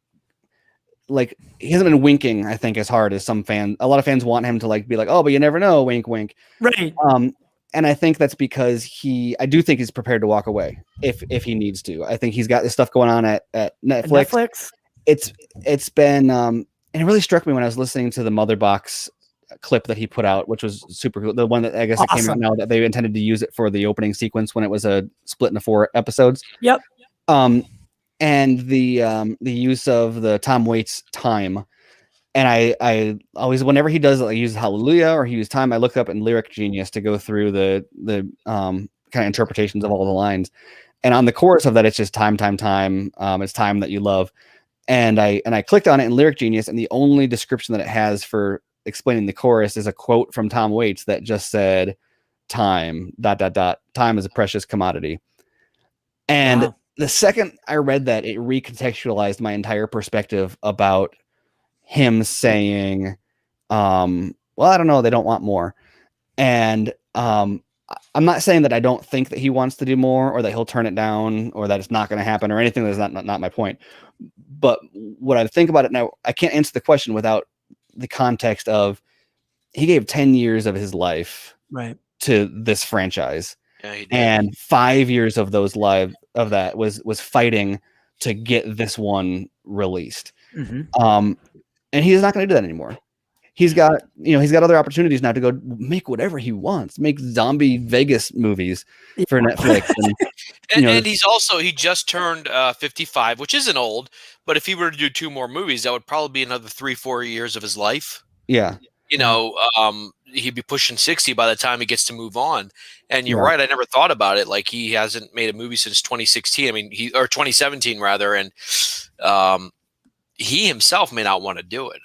been winking, I think, as hard as some fans. A lot of fans want him to be like, oh, but you never know, wink, wink. Right. And I think that's because I do think he's prepared to walk away if he needs to. I think he's got this stuff going on at Netflix. It's been, and it really struck me when I was listening to the Mother Box clip that he put out, which was super cool. The one that I guess it came out now that they intended to use it for the opening sequence when it was a split into 4 episodes. Yep. And the use of the Tom Waits time. And I always, whenever he does use Hallelujah or he uses time, I look up in Lyric Genius to go through the kind of interpretations of all the lines. And on the chorus of that, it's just time. It's time that you love. And I clicked on it in Lyric Genius, and the only description that it has for explaining the chorus is a quote from Tom Waits that just said, time, ... time is a precious commodity. And Wow. the second I read that, it recontextualized my entire perspective about him saying, well, I don't know, they don't want more. And I'm not saying that I don't think that he wants to do more or that he'll turn it down or that it's not going to happen or anything. That's not my point. But what I think about it now, I can't answer the question without the context of he gave 10 years of his life to this franchise. Yeah, he did. And 5 years of those that was fighting to get this one released. Mm-hmm. And he's not going to do that anymore. He's got other opportunities now to go make whatever he wants, make zombie Vegas movies for Netflix. And he just turned 55, which isn't old, but if he were to do 2 more movies, that would probably be another 3-4 years of his life. Yeah. He'd be pushing 60 by the time he gets to move on. And you're right. I never thought about it. He hasn't made a movie since 2016. I mean, or 2017 rather. And he himself may not want to do it.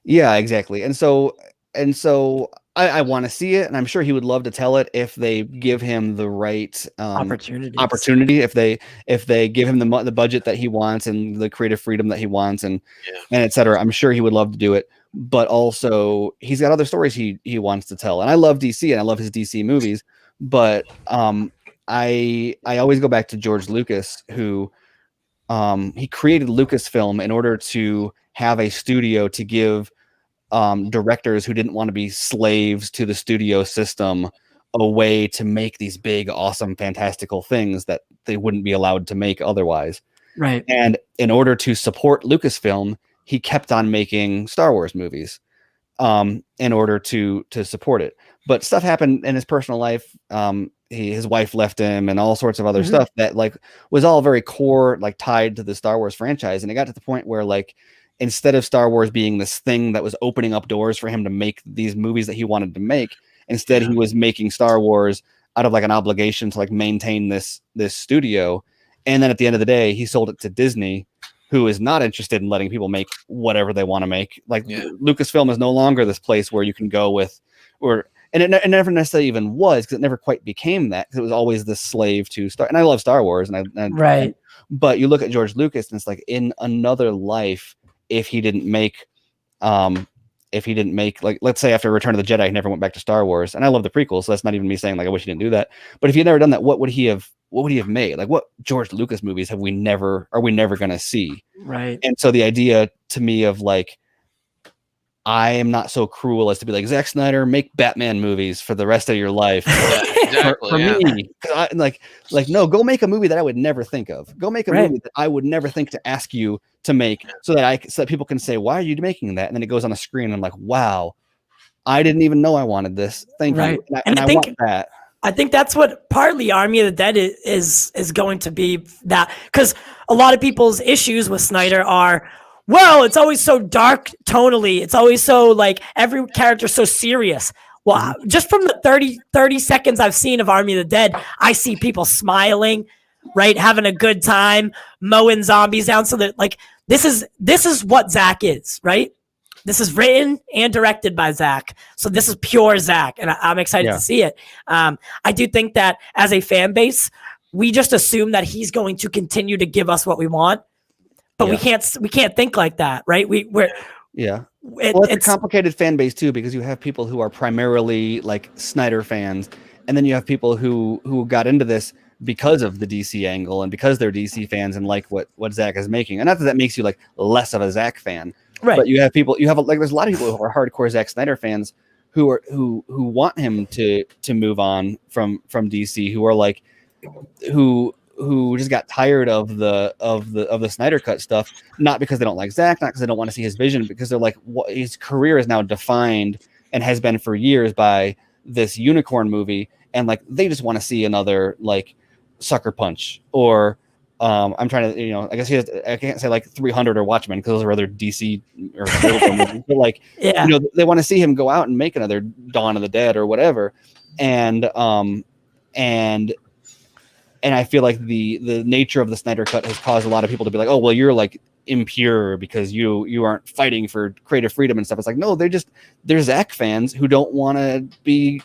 Yeah, exactly. And so I want to see it, and I'm sure he would love to tell it if they give him the right opportunity. If they give him the budget that he wants and the creative freedom that he wants, and etc. I'm sure he would love to do it. But also, he's got other stories he wants to tell, and I love DC and I love his DC movies. But I always go back to George Lucas, who he created Lucasfilm in order to have a studio to give directors who didn't want to be slaves to the studio system a way to make these big, awesome, fantastical things that they wouldn't be allowed to make otherwise. Right. And in order to support Lucasfilm, he kept on making Star Wars movies in order to support it. But stuff happened in his personal life. His wife left him and all sorts of other stuff that like was all very core, like tied to the Star Wars franchise. And it got to the point where like, instead of Star Wars being this thing that was opening up doors for him to make these movies that he wanted to make, instead he was making Star Wars out of like an obligation to like maintain this studio. And then at the end of the day, he sold it to Disney, who is not interested in letting people make whatever they want to make. Like Lucasfilm is no longer this place where you can go with, and it never necessarily even was, because it never quite became that, because it was always this slave to Star. And I love Star Wars, but you look at George Lucas, and it's like in another life, if he didn't make, like, let's say after Return of the Jedi, he never went back to Star Wars. And I love the prequels, so that's not even me saying like I wish he didn't do that. But if he had never done that, what would he have made? Like, what George Lucas movies are we never going to see? Right. And so the idea to me of like, I am not so cruel as to be like, Zack Snyder, make Batman movies for the rest of your life. For me, no, go make a movie that I would never think of. Go make a movie that I would never think to ask you to make, so that people can say, why are you making that? And then it goes on the screen, and I'm like, wow, I didn't even know I wanted this. Thank you. And I want that. I think that's what partly Army of the Dead is going to be, that because a lot of people's issues with Snyder are, well, it's always so dark tonally. It's always so like every character's so serious. Well, just from the 30 seconds I've seen of Army of the Dead, I see people smiling, right? Having a good time, mowing zombies down. So that like, this is what Zack is, right? This is written and directed by Zack. So this is pure Zack, and I'm excited to see it. I do think that as a fan base, we just assume that he's going to continue to give us what we want, but we can't think like that, right? It's a complicated fan base too, because you have people who are primarily like Snyder fans, and then you have people who got into this because of the DC angle and because they're DC fans and like what Zack is making. And not that makes you like less of a Zack fan, right? But you have there's a lot of people who are hardcore Zack Snyder fans who want him to move on from DC, who are like who just got tired of the Snyder Cut stuff, not because they don't like Zack, not because they don't want to see his vision, because they're like, his career is now defined and has been for years by this unicorn movie, and like they just want to see another like Sucker Punch or I'm trying to, I guess I can't say like 300 or Watchmen because those are other DC or movies, but like they want to see him go out and make another Dawn of the Dead or whatever, and I feel like the nature of the Snyder Cut has caused a lot of people to be like, oh, well, you're like impure because you aren't fighting for creative freedom and stuff. It's like, no, they're Zack fans who don't want to be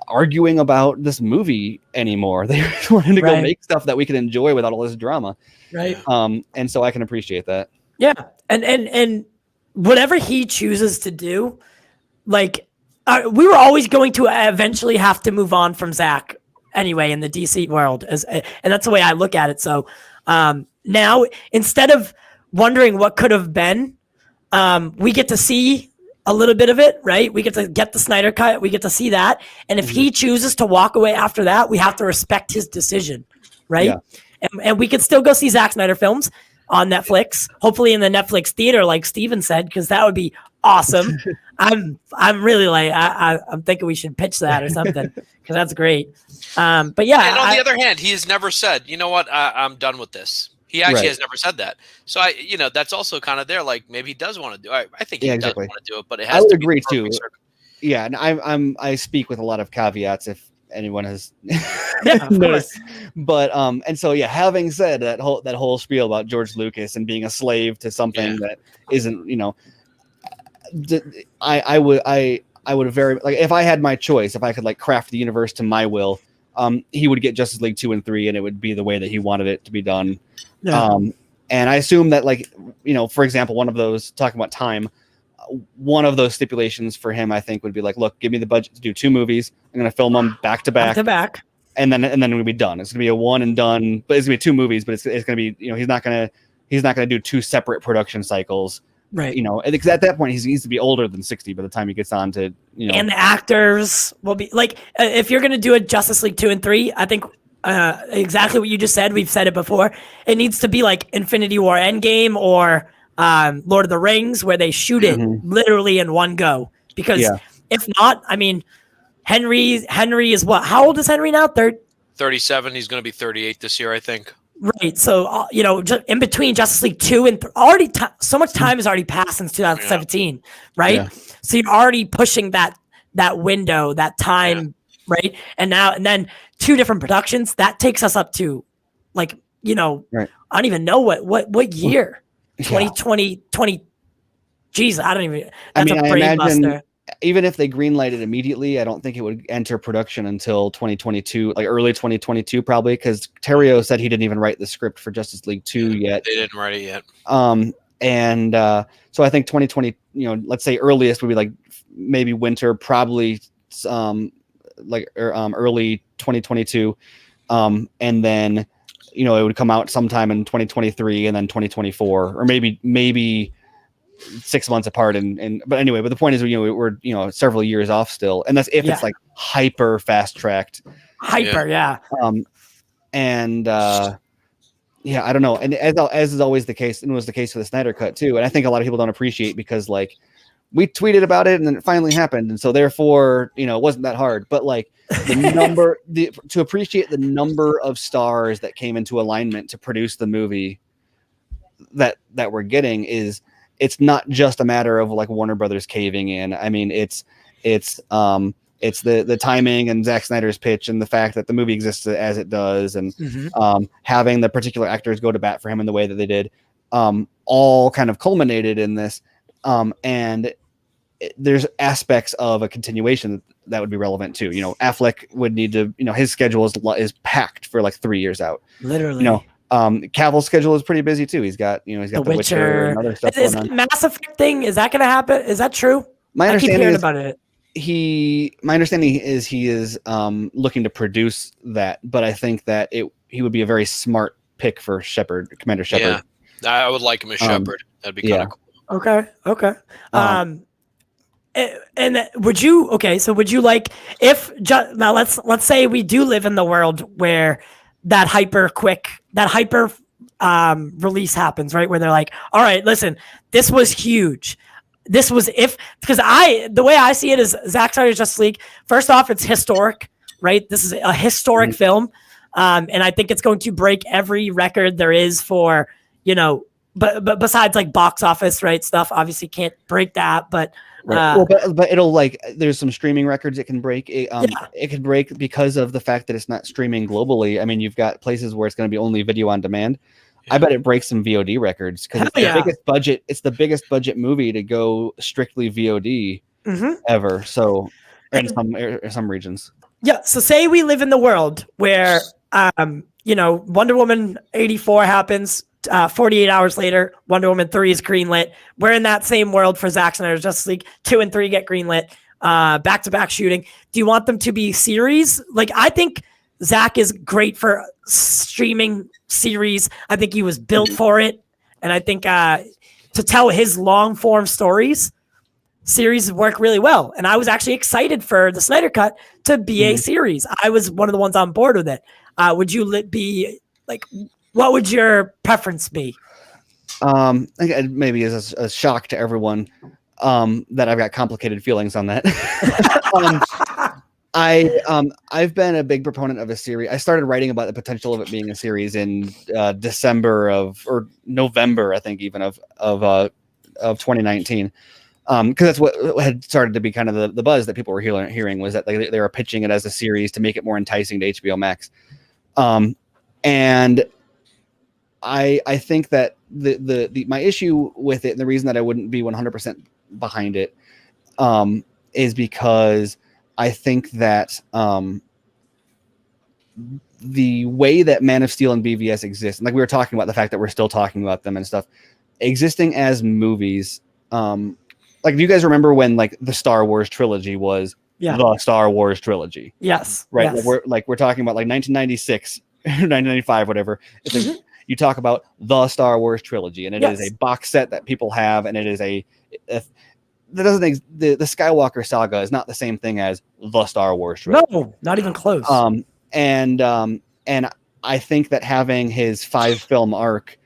arguing about this movie anymore. They just wanted to go make stuff that we can enjoy without all this drama. Right. And so I can appreciate that. Yeah. And whatever he chooses to do, like we were always going to eventually have to move on from Zack anyway in the DC world, and that's the way I look at it. So now, instead of wondering what could have been, we get to see a little bit of it, right? We get the Snyder Cut. We get to see that. And if he chooses to walk away after that, we have to respect his decision, right? Yeah. And we could still go see Zack Snyder films on Netflix, hopefully in the Netflix theater, like Steven said, because that would be awesome. I'm really like, I'm thinking we should pitch that or something, because that's great. But yeah. And on the other hand, he has never said, you know what, I'm done with this. He actually has never said that. So that's also kind of there. Like maybe he does want to do it. I think he does want to do it, but it has to be agree too. Yeah. And I speak with a lot of caveats if anyone has noticed, but and so having said that whole spiel about George Lucas and being a slave to something that isn't, I would very like if I had my choice, if I could like craft the universe to my will, he would get Justice League 2 and 3, and it would be the way that he wanted it to be done. Yeah. And I assume that, like, for example, one of those, talking about time, one of those stipulations for him, I think, would be like, look, give me the budget to do 2 movies. I'm going to film them back to back, and then we'll be done. It's going to be a one and done, but it's going to be 2 movies. But it's going to be, he's not going to do 2 separate production cycles. Right. Because at that point he needs to be older than 60 by the time he gets on to, And the actors will be like, if you're going to do a Justice League 2 and 3, I think exactly what you just said. We've said it before. It needs to be like Infinity War Endgame or Lord of the Rings, where they shoot it literally in one go. Because if not, I mean, Henry is what? How old is Henry now? 37. He's going to be 38 this year, I think. Right. So, just in between Justice League 2 and already so much time has already passed since 2017, right? Yeah. So you're already pushing that window, that time, right? And then 2 different productions, that takes us up to like, right. I don't even know what year. 2020. Geez, I don't even. That's a brain buster. Even if they greenlight it immediately, I don't think it would enter production until 2022, like early 2022, probably, because Terrio said he didn't even write the script for Justice League 2 yet. They didn't write it yet. So I think 2020, let's say earliest would be like maybe winter, probably early 2022, and then it would come out sometime in 2023 and then 2024, or maybe 6 months apart. But anyway, the point is, we're several years off still, and that's if it's like hyper fast tracked. I don't know. And as is always the case, and was the case for the Snyder Cut too. And I think a lot of people don't appreciate, because like we tweeted about it and then it finally happened, and so therefore it wasn't that hard. But like to appreciate the number of stars that came into alignment to produce the movie that we're getting it's not just a matter of like Warner Brothers caving in. I mean, it's the timing and Zack Snyder's pitch, and the fact that the movie exists as it does, and having the particular actors go to bat for him in the way that they did, all kind of culminated in this. And there's aspects of a continuation that would be relevant too. Affleck would need to, his schedule is packed for like 3 years out. Literally. Cavill's schedule is pretty busy too. He's got The Witcher and other stuff going on. Mass Effect thing, is that going to happen? Is that true? My understanding is about it. My understanding is he is looking to produce that, but I think that he would be a very smart pick for Commander Shepard. Yeah, I would like him as Shepard. That'd be kind of cool. Okay. And would you like, now let's say we do live in the world where that hyper release happens, right? Where they're like, all right, listen, this was huge. This was because the way I see it is Zack Snyder's Justice League. First off, it's historic, right? This is a historic film. And I think it's going to break every record there is for, but besides like box office, right? Stuff obviously can't break that, but but it'll there's some streaming records it can break. It can break because of the fact that it's not streaming globally. I mean, you've got places where it's going to be only video on demand. I bet it breaks some VOD records, because it's the biggest budget movie to go strictly VOD ever. So in some regions. Yeah. So say we live in the world where Wonder Woman 84 happens. 48 hours later, Wonder Woman 3 is greenlit. We're in that same world for Zack Snyder's Justice League. 2 and 3 get greenlit. Back-to-back shooting. Do you want them to be series? Like, I think Zack is great for streaming series. I think he was built for it. And I think to tell his long-form stories, series work really well. And I was actually excited for the Snyder Cut to be a series. I was one of the ones on board with it. Would you be like... What would your preference be? I think maybe as a shock to everyone that I've got complicated feelings on that. I've been a big proponent of a series. I started writing about the potential of it being a series in November, I think, even of 2019. Because that's what had started to be kind of the buzz that people were hearing was that they were pitching it as a series to make it more enticing to HBO Max. And I think that my issue with it, and the reason that I wouldn't be 100% behind it, is because I think that the way that Man of Steel and BVS exist, and like we were talking about the fact that we're still talking about them and stuff, existing as movies. Like, do you guys remember when like the Star Wars trilogy was the Star Wars trilogy? Yes. Right. Yes. We're talking about like 1996, 1995, whatever. It's like, you talk about the Star Wars trilogy, and it is a box set that people have, and it is that doesn't the Skywalker saga is not the same thing as the Star Wars trilogy. No, not even close. And I think that having his 5-film arc,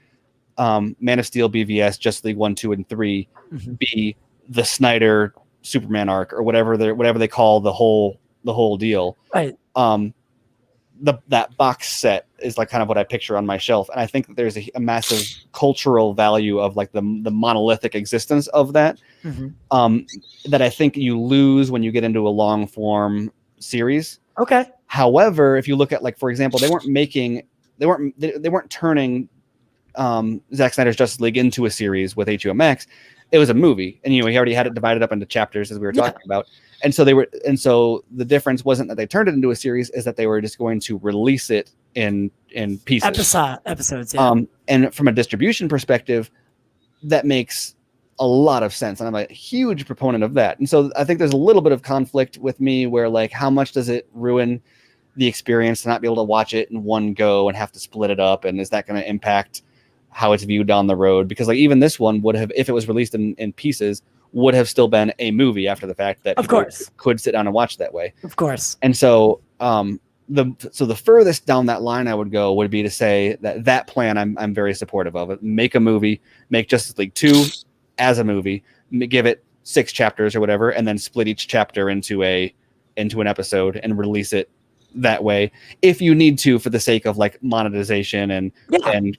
Man of Steel, BVS, Justice League 1, 2, and 3, be the Snyder Superman arc, or whatever they call the whole deal. Right. That box set is like kind of what I picture on my shelf, and I think that there's a massive cultural value of like the monolithic existence of that. That I think you lose when you get into a long form series. Okay. However, if you look at, like, for example, they weren't turning Zack Snyder's Justice League into a series with HUMX. It was a movie, and he already had it divided up into chapters, as we were talking about. And so the difference wasn't that they turned it into a series, is that they were just going to release it in pieces, episodes. Yeah. And from a distribution perspective, that makes a lot of sense, and I'm a huge proponent of that. And so I think there's a little bit of conflict with me, where like, how much does it ruin the experience to not be able to watch it in one go and have to split it up, and is that going to impact how it's viewed down the road? Because like, even this one would have, if it was released in pieces, would have still been a movie after the fact that of course could sit down and watch that way. Of course. And so the furthest down that line I would go would be to say that plan I'm very supportive of it. Make a movie, make Justice League 2 as a movie, give it 6 chapters or whatever, and then split each chapter into an episode and release it that way, if you need to, for the sake of like monetization and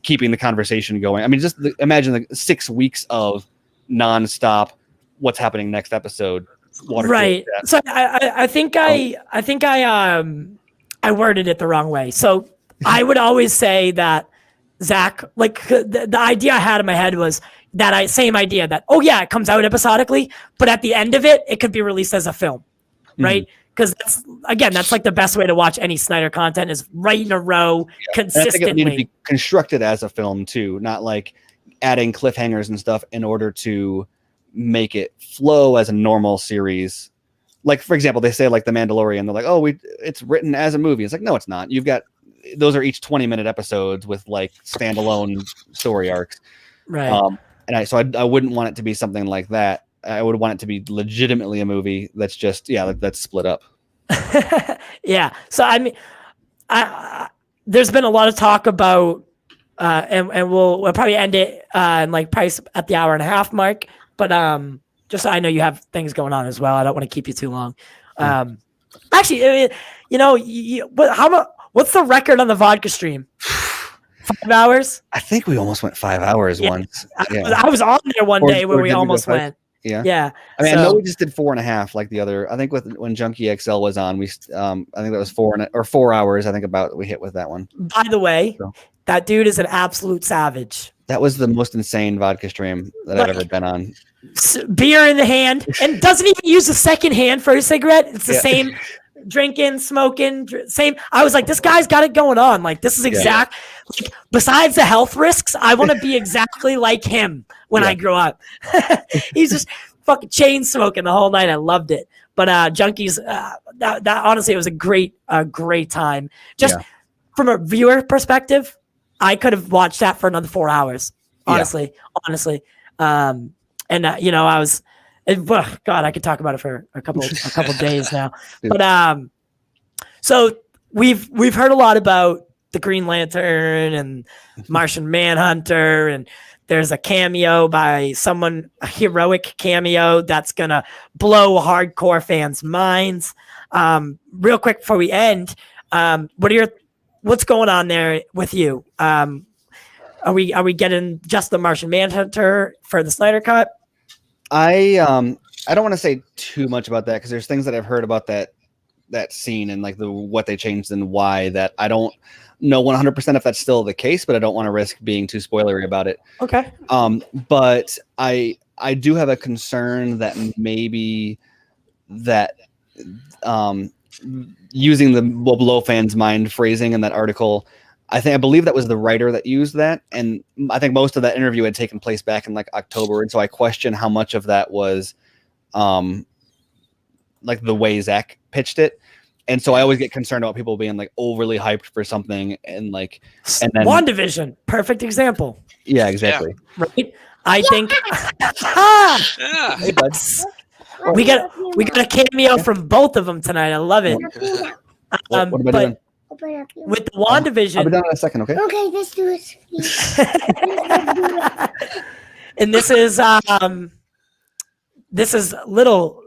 keeping the conversation going. I mean, just imagine like 6 weeks of nonstop what's happening next episode. Right. So I think I worded it the wrong way. So I would always say that Zack, like the idea I had in my head was that same idea that, oh yeah, it comes out episodically, but at the end of it, it could be released as a film, right? Because that's like the best way to watch any Snyder content, is right in a row, consistently. I think it needs to be constructed as a film too, not like adding cliffhangers and stuff in order to make it flow as a normal series. Like, for example, they say like The Mandalorian, they're like, oh, it's written as a movie. It's like, no, it's not. You've got, those are each 20-minute episodes with like standalone story arcs. Right. I wouldn't want it to be something like that. I would want it to be legitimately a movie that's just, that's split up. Yeah. So I mean, there's been a lot of talk about, and we'll probably end it in like probably at the hour and a half mark. But just so I know you have things going on as well, I don't want to keep you too long. Actually, what's the record on the vodka stream? 5 hours? I think we almost went 5 hours once. I was on there one day where we almost went. Yeah. I mean, I know we just did 4.5 like the other. I think when Junkie XL was on, I think that was 4 hours. I think about we hit with that one. By the way, that dude is an absolute savage. That was the most insane vodka stream that I've ever been on. Beer in the hand, and doesn't even use the second hand for a cigarette. It's the same. Drinking, smoking, same. I was like, this guy's got it going on. Like, this is exact. Like, besides the health risks, I want to be exactly like him when I grow up. He's just fucking chain smoking the whole night. I loved it. But Junkies, that honestly, it was a great time. Just from a viewer perspective, I could have watched that for another 4 hours. Honestly. I was. God, I could talk about it for a couple days now. But so we've heard a lot about the Green Lantern and Martian Manhunter, and there's a cameo by someone, a heroic cameo that's gonna blow hardcore fans' minds. Real quick before we end, what's going on there with you? Are we getting just the Martian Manhunter for the Snyder Cut? I don't want to say too much about that, because there's things that I've heard about that scene and like what they changed and why, that I don't know 100% if that's still the case, but I don't want to risk being too spoilery about it. Okay. But I do have a concern that maybe that using the below fans mind phrasing in that article, I believe that was the writer that used that, and I think most of that interview had taken place back in like October, and so I question how much of that was like the way Zack pitched it. And so I always get concerned about people being like overly hyped for something and then WandaVision, perfect example. Yeah, exactly. Right. I think Yeah. Hey, bud. we got a cameo from both of them tonight. I love it. What am I doing? With the I'll be WandaVision, done in a second, okay? Okay, let's do it. and this is little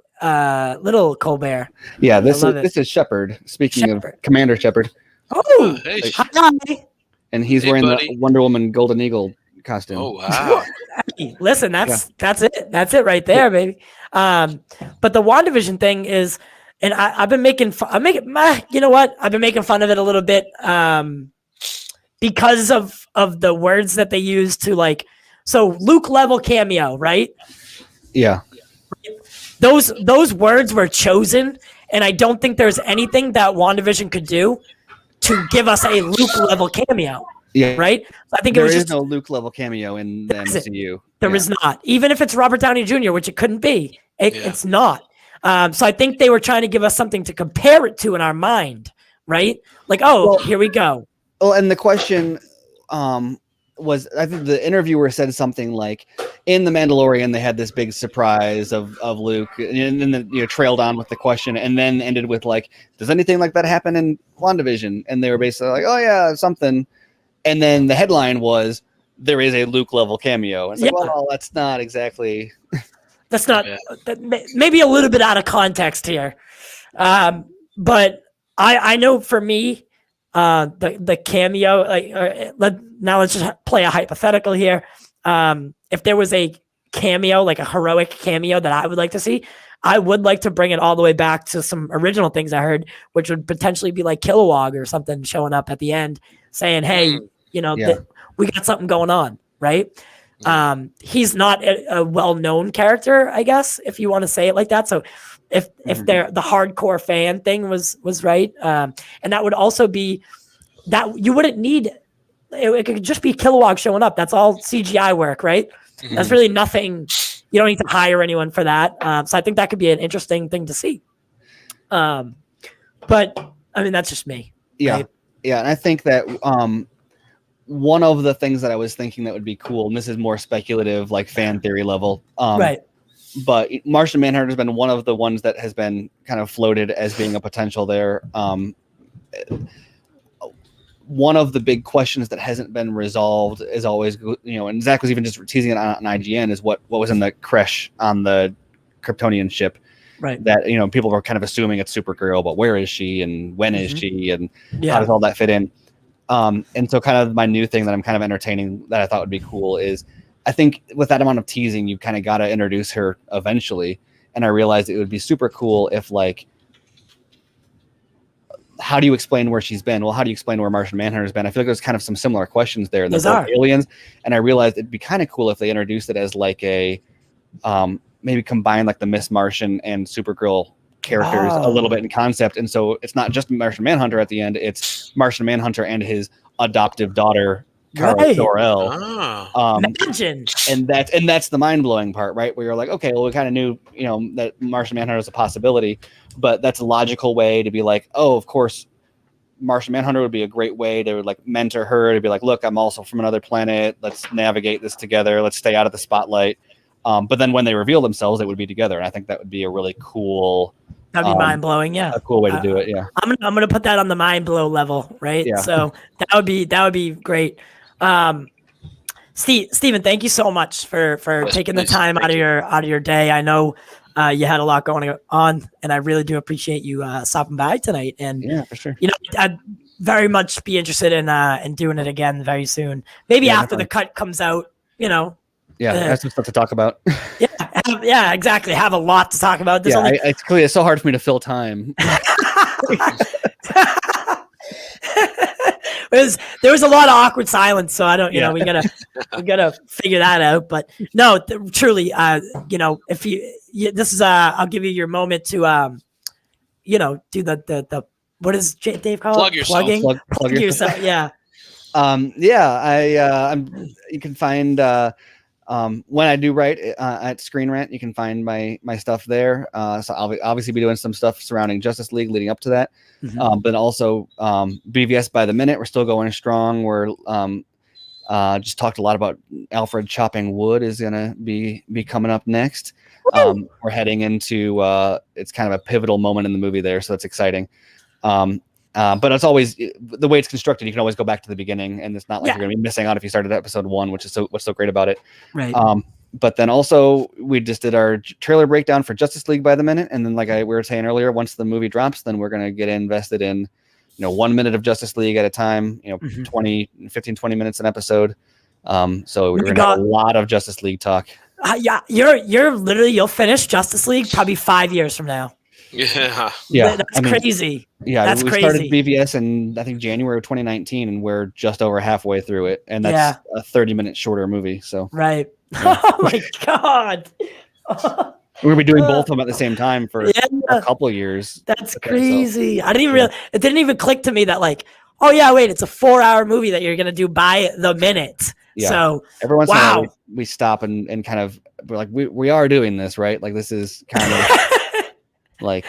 Colbert. Yeah, love it. this is Shepard. Speaking Shepard. of Commander Shepard, Oh, Hey, hi. and he's Hey, wearing buddy. the Wonder Woman Golden Eagle costume. Oh wow. Hey, listen, that's it. That's it right there, baby. But the WandaVision thing is, and I've been making you know what? I've been making fun of it a little bit because of the words that they use to like. So Luke level cameo, right? Yeah. Those words were chosen, and I don't think there's anything that WandaVision could do to give us a Luke level cameo. Yeah. Right? So I think There it was is just no Luke level cameo in the That's it. MCU. there is not. Even if it's Robert Downey Jr., which it couldn't be, it's not. So I think they were trying to give us something to compare it to in our mind, right? Like, here we go. Oh, and the question was, I think the interviewer said something like, in The Mandalorian, they had this big surprise of Luke, and then trailed on with the question, and then ended with like, does anything like that happen in WandaVision? And they were basically like, oh yeah, something. And then the headline was, there is a Luke level cameo. It's like, well, that's not exactly. That's not maybe a little bit out of context here, but I know for me, the cameo. Let's just play a hypothetical here. If there was a cameo, like a heroic cameo that I would like to see, I would like to bring it all the way back to some original things I heard, which would potentially be like Kilowog or something showing up at the end, saying, "Hey, we got something going on," right? He's not a well-known character, I guess, if you want to say it like that. So if the hardcore fan thing was right, and that would also be that you wouldn't need it could just be Kilowog showing up. That's all CGI work, right? Mm-hmm. That's really nothing. You don't need to hire anyone for that. So I think that could be an interesting thing to see. But I mean, that's just me. Yeah. Right? Yeah. And I think that one of the things that I was thinking that would be cool, and this is more speculative, like fan theory level, right? But Martian Manhunter has been one of the ones that has been kind of floated as being a potential there. One of the big questions that hasn't been resolved is always, and Zack was even just teasing it on IGN, is what was in the crash on the Kryptonian ship. Right. That, people were kind of assuming it's Supergirl, but where is she and when is she and how does all that fit in? And so kind of my new thing that I'm kind of entertaining that I thought would be cool is, I think with that amount of teasing, you kind of got to introduce her eventually. And I realized it would be super cool if, like, how do you explain where she's been? Well, how do you explain where Martian Manhunter's been? I feel like there's kind of some similar questions there. There's aliens. And I realized it'd be kind of cool if they introduced it as like a, maybe combine like the Miss Martian and Supergirl characters a little bit in concept. And so it's not just Martian Manhunter at the end, it's Martian Manhunter and his adoptive daughter, Kara Zor-El. Imagine. And that's the mind-blowing part, right? Where you're like, okay, well, we kind of knew, that Martian Manhunter was a possibility, but that's a logical way to be like, oh, of course, Martian Manhunter would be a great way to like mentor her, to be like, look, I'm also from another planet. Let's navigate this together. Let's stay out of the spotlight. But then when they reveal themselves, they would be together. And I think that would be a really cool. That'd be mind blowing. Yeah. A cool way to do it. Yeah. I'm gonna put that on the mind blow level. Right. Yeah. So that would be great. Steven, thank you so much for taking the time out of your day. I know you had a lot going on, and I really do appreciate you stopping by tonight. And yeah, for sure. I'd very much be interested in doing it again very soon. Maybe after the cut comes out. Yeah, that's some stuff to talk about. Yeah, exactly. Have a lot to talk about. It's clear. It's so hard for me to fill time. There was a lot of awkward silence, so I don't. We gotta figure that out. But no, truly, if this is I'll give you your moment to do the what does Dave call Plug it? yourself. Plugging? Plug yourself. Yeah. You can find when I do write at Screen Rant, you can find my stuff there. So I'll obviously be doing some stuff surrounding Justice League leading up to that. But also BVS by the minute, we're still going strong. We're just talked a lot about Alfred chopping wood is gonna be coming up next. We're heading into it's kind of a pivotal moment in the movie there, so that's exciting. But it's always the way it's constructed. You can always go back to the beginning, and it's not like you're going to be missing out if you started at episode 1, which is what's so great about it. Right. But then also we just did our trailer breakdown for Justice League by the minute, and then we were saying earlier, once the movie drops, then we're going to get invested in 1 minute of Justice League at a time. 15-20 minutes an episode. So we're going to have a lot of Justice League talk. Yeah, you're literally you'll finish Justice League probably 5 years from now. Yeah. That's crazy. Yeah, that's we crazy. started BVS in I think January of 2019, and we're just over halfway through it, and that's a 30-minute shorter movie. So right. Yeah. Oh my god. We're gonna be doing both of them at the same time for a couple of years. That's crazy. I didn't even realize, it didn't even click to me that oh yeah, wait, it's a 4-hour movie that you're gonna do by the minute. Yeah. So every once in a while we stop and kind of we're like we are doing this, right? Like this is kind of like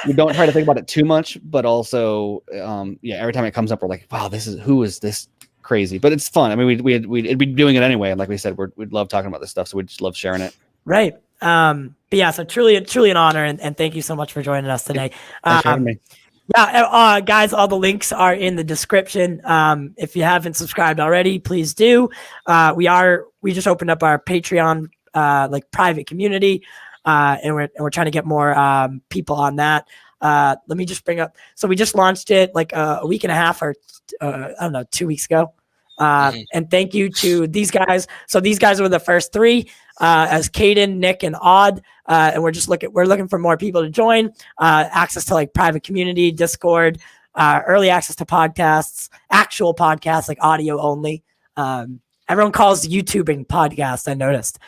we don't try to think about it too much, but also every time it comes up we're like, wow, who is this crazy? But it's fun. I mean, we'd be doing it anyway, and like we said, we'd love talking about this stuff, so we just love sharing it. Right. But yeah, so truly an honor, and thank you so much for joining us today. Thanks for having me. Yeah, guys, all the links are in the description. If you haven't subscribed already, please do. We just opened up our Patreon private community, and we're trying to get more people on that. Let me just bring up. So we just launched it a week and a half or I don't know, 2 weeks ago. And thank you to these guys. So these guys were the first 3, as Caden, Nick, and Odd. And we're looking for more people to join. Access to private community, Discord, early access to podcasts, actual podcasts, audio only. Everyone calls YouTubing podcasts, I noticed.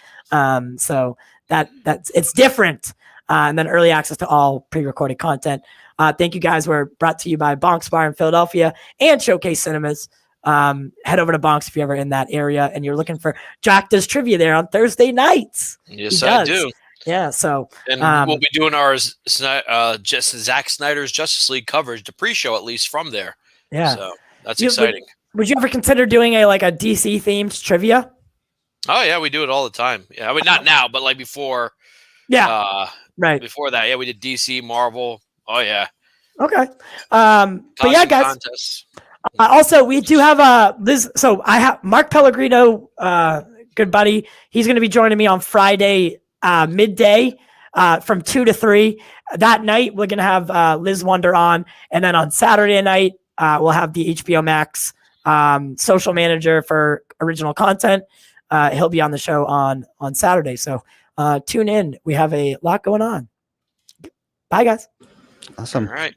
So that's it's different. And then early access to all pre-recorded content. Thank you guys. We're brought to you by Bonk's Bar in Philadelphia and Showcase Cinemas. Head over to Bonk's if you're ever in that area and you're looking for Jack does trivia there on Thursday nights. Yes, I do. Yeah, so and we'll be doing our Zack Snyder's Justice League coverage, the pre-show at least from there. Yeah, so that's exciting. Would you ever consider doing a DC themed trivia? Oh yeah, we do it all the time. Yeah, I mean not now, but before. Yeah, right. Before that, we did DC, Marvel. Oh yeah. Okay. But yeah, guys. Contests. Also, we do have Liz. So I have Mark Pellegrino, good buddy. He's going to be joining me on Friday midday from 2 to 3. That night, we're going to have Liz Wonder on. And then on Saturday night, we'll have the HBO Max social manager for original content. He'll be on the show on Saturday. So tune in. We have a lot going on. Bye, guys. Awesome. All right.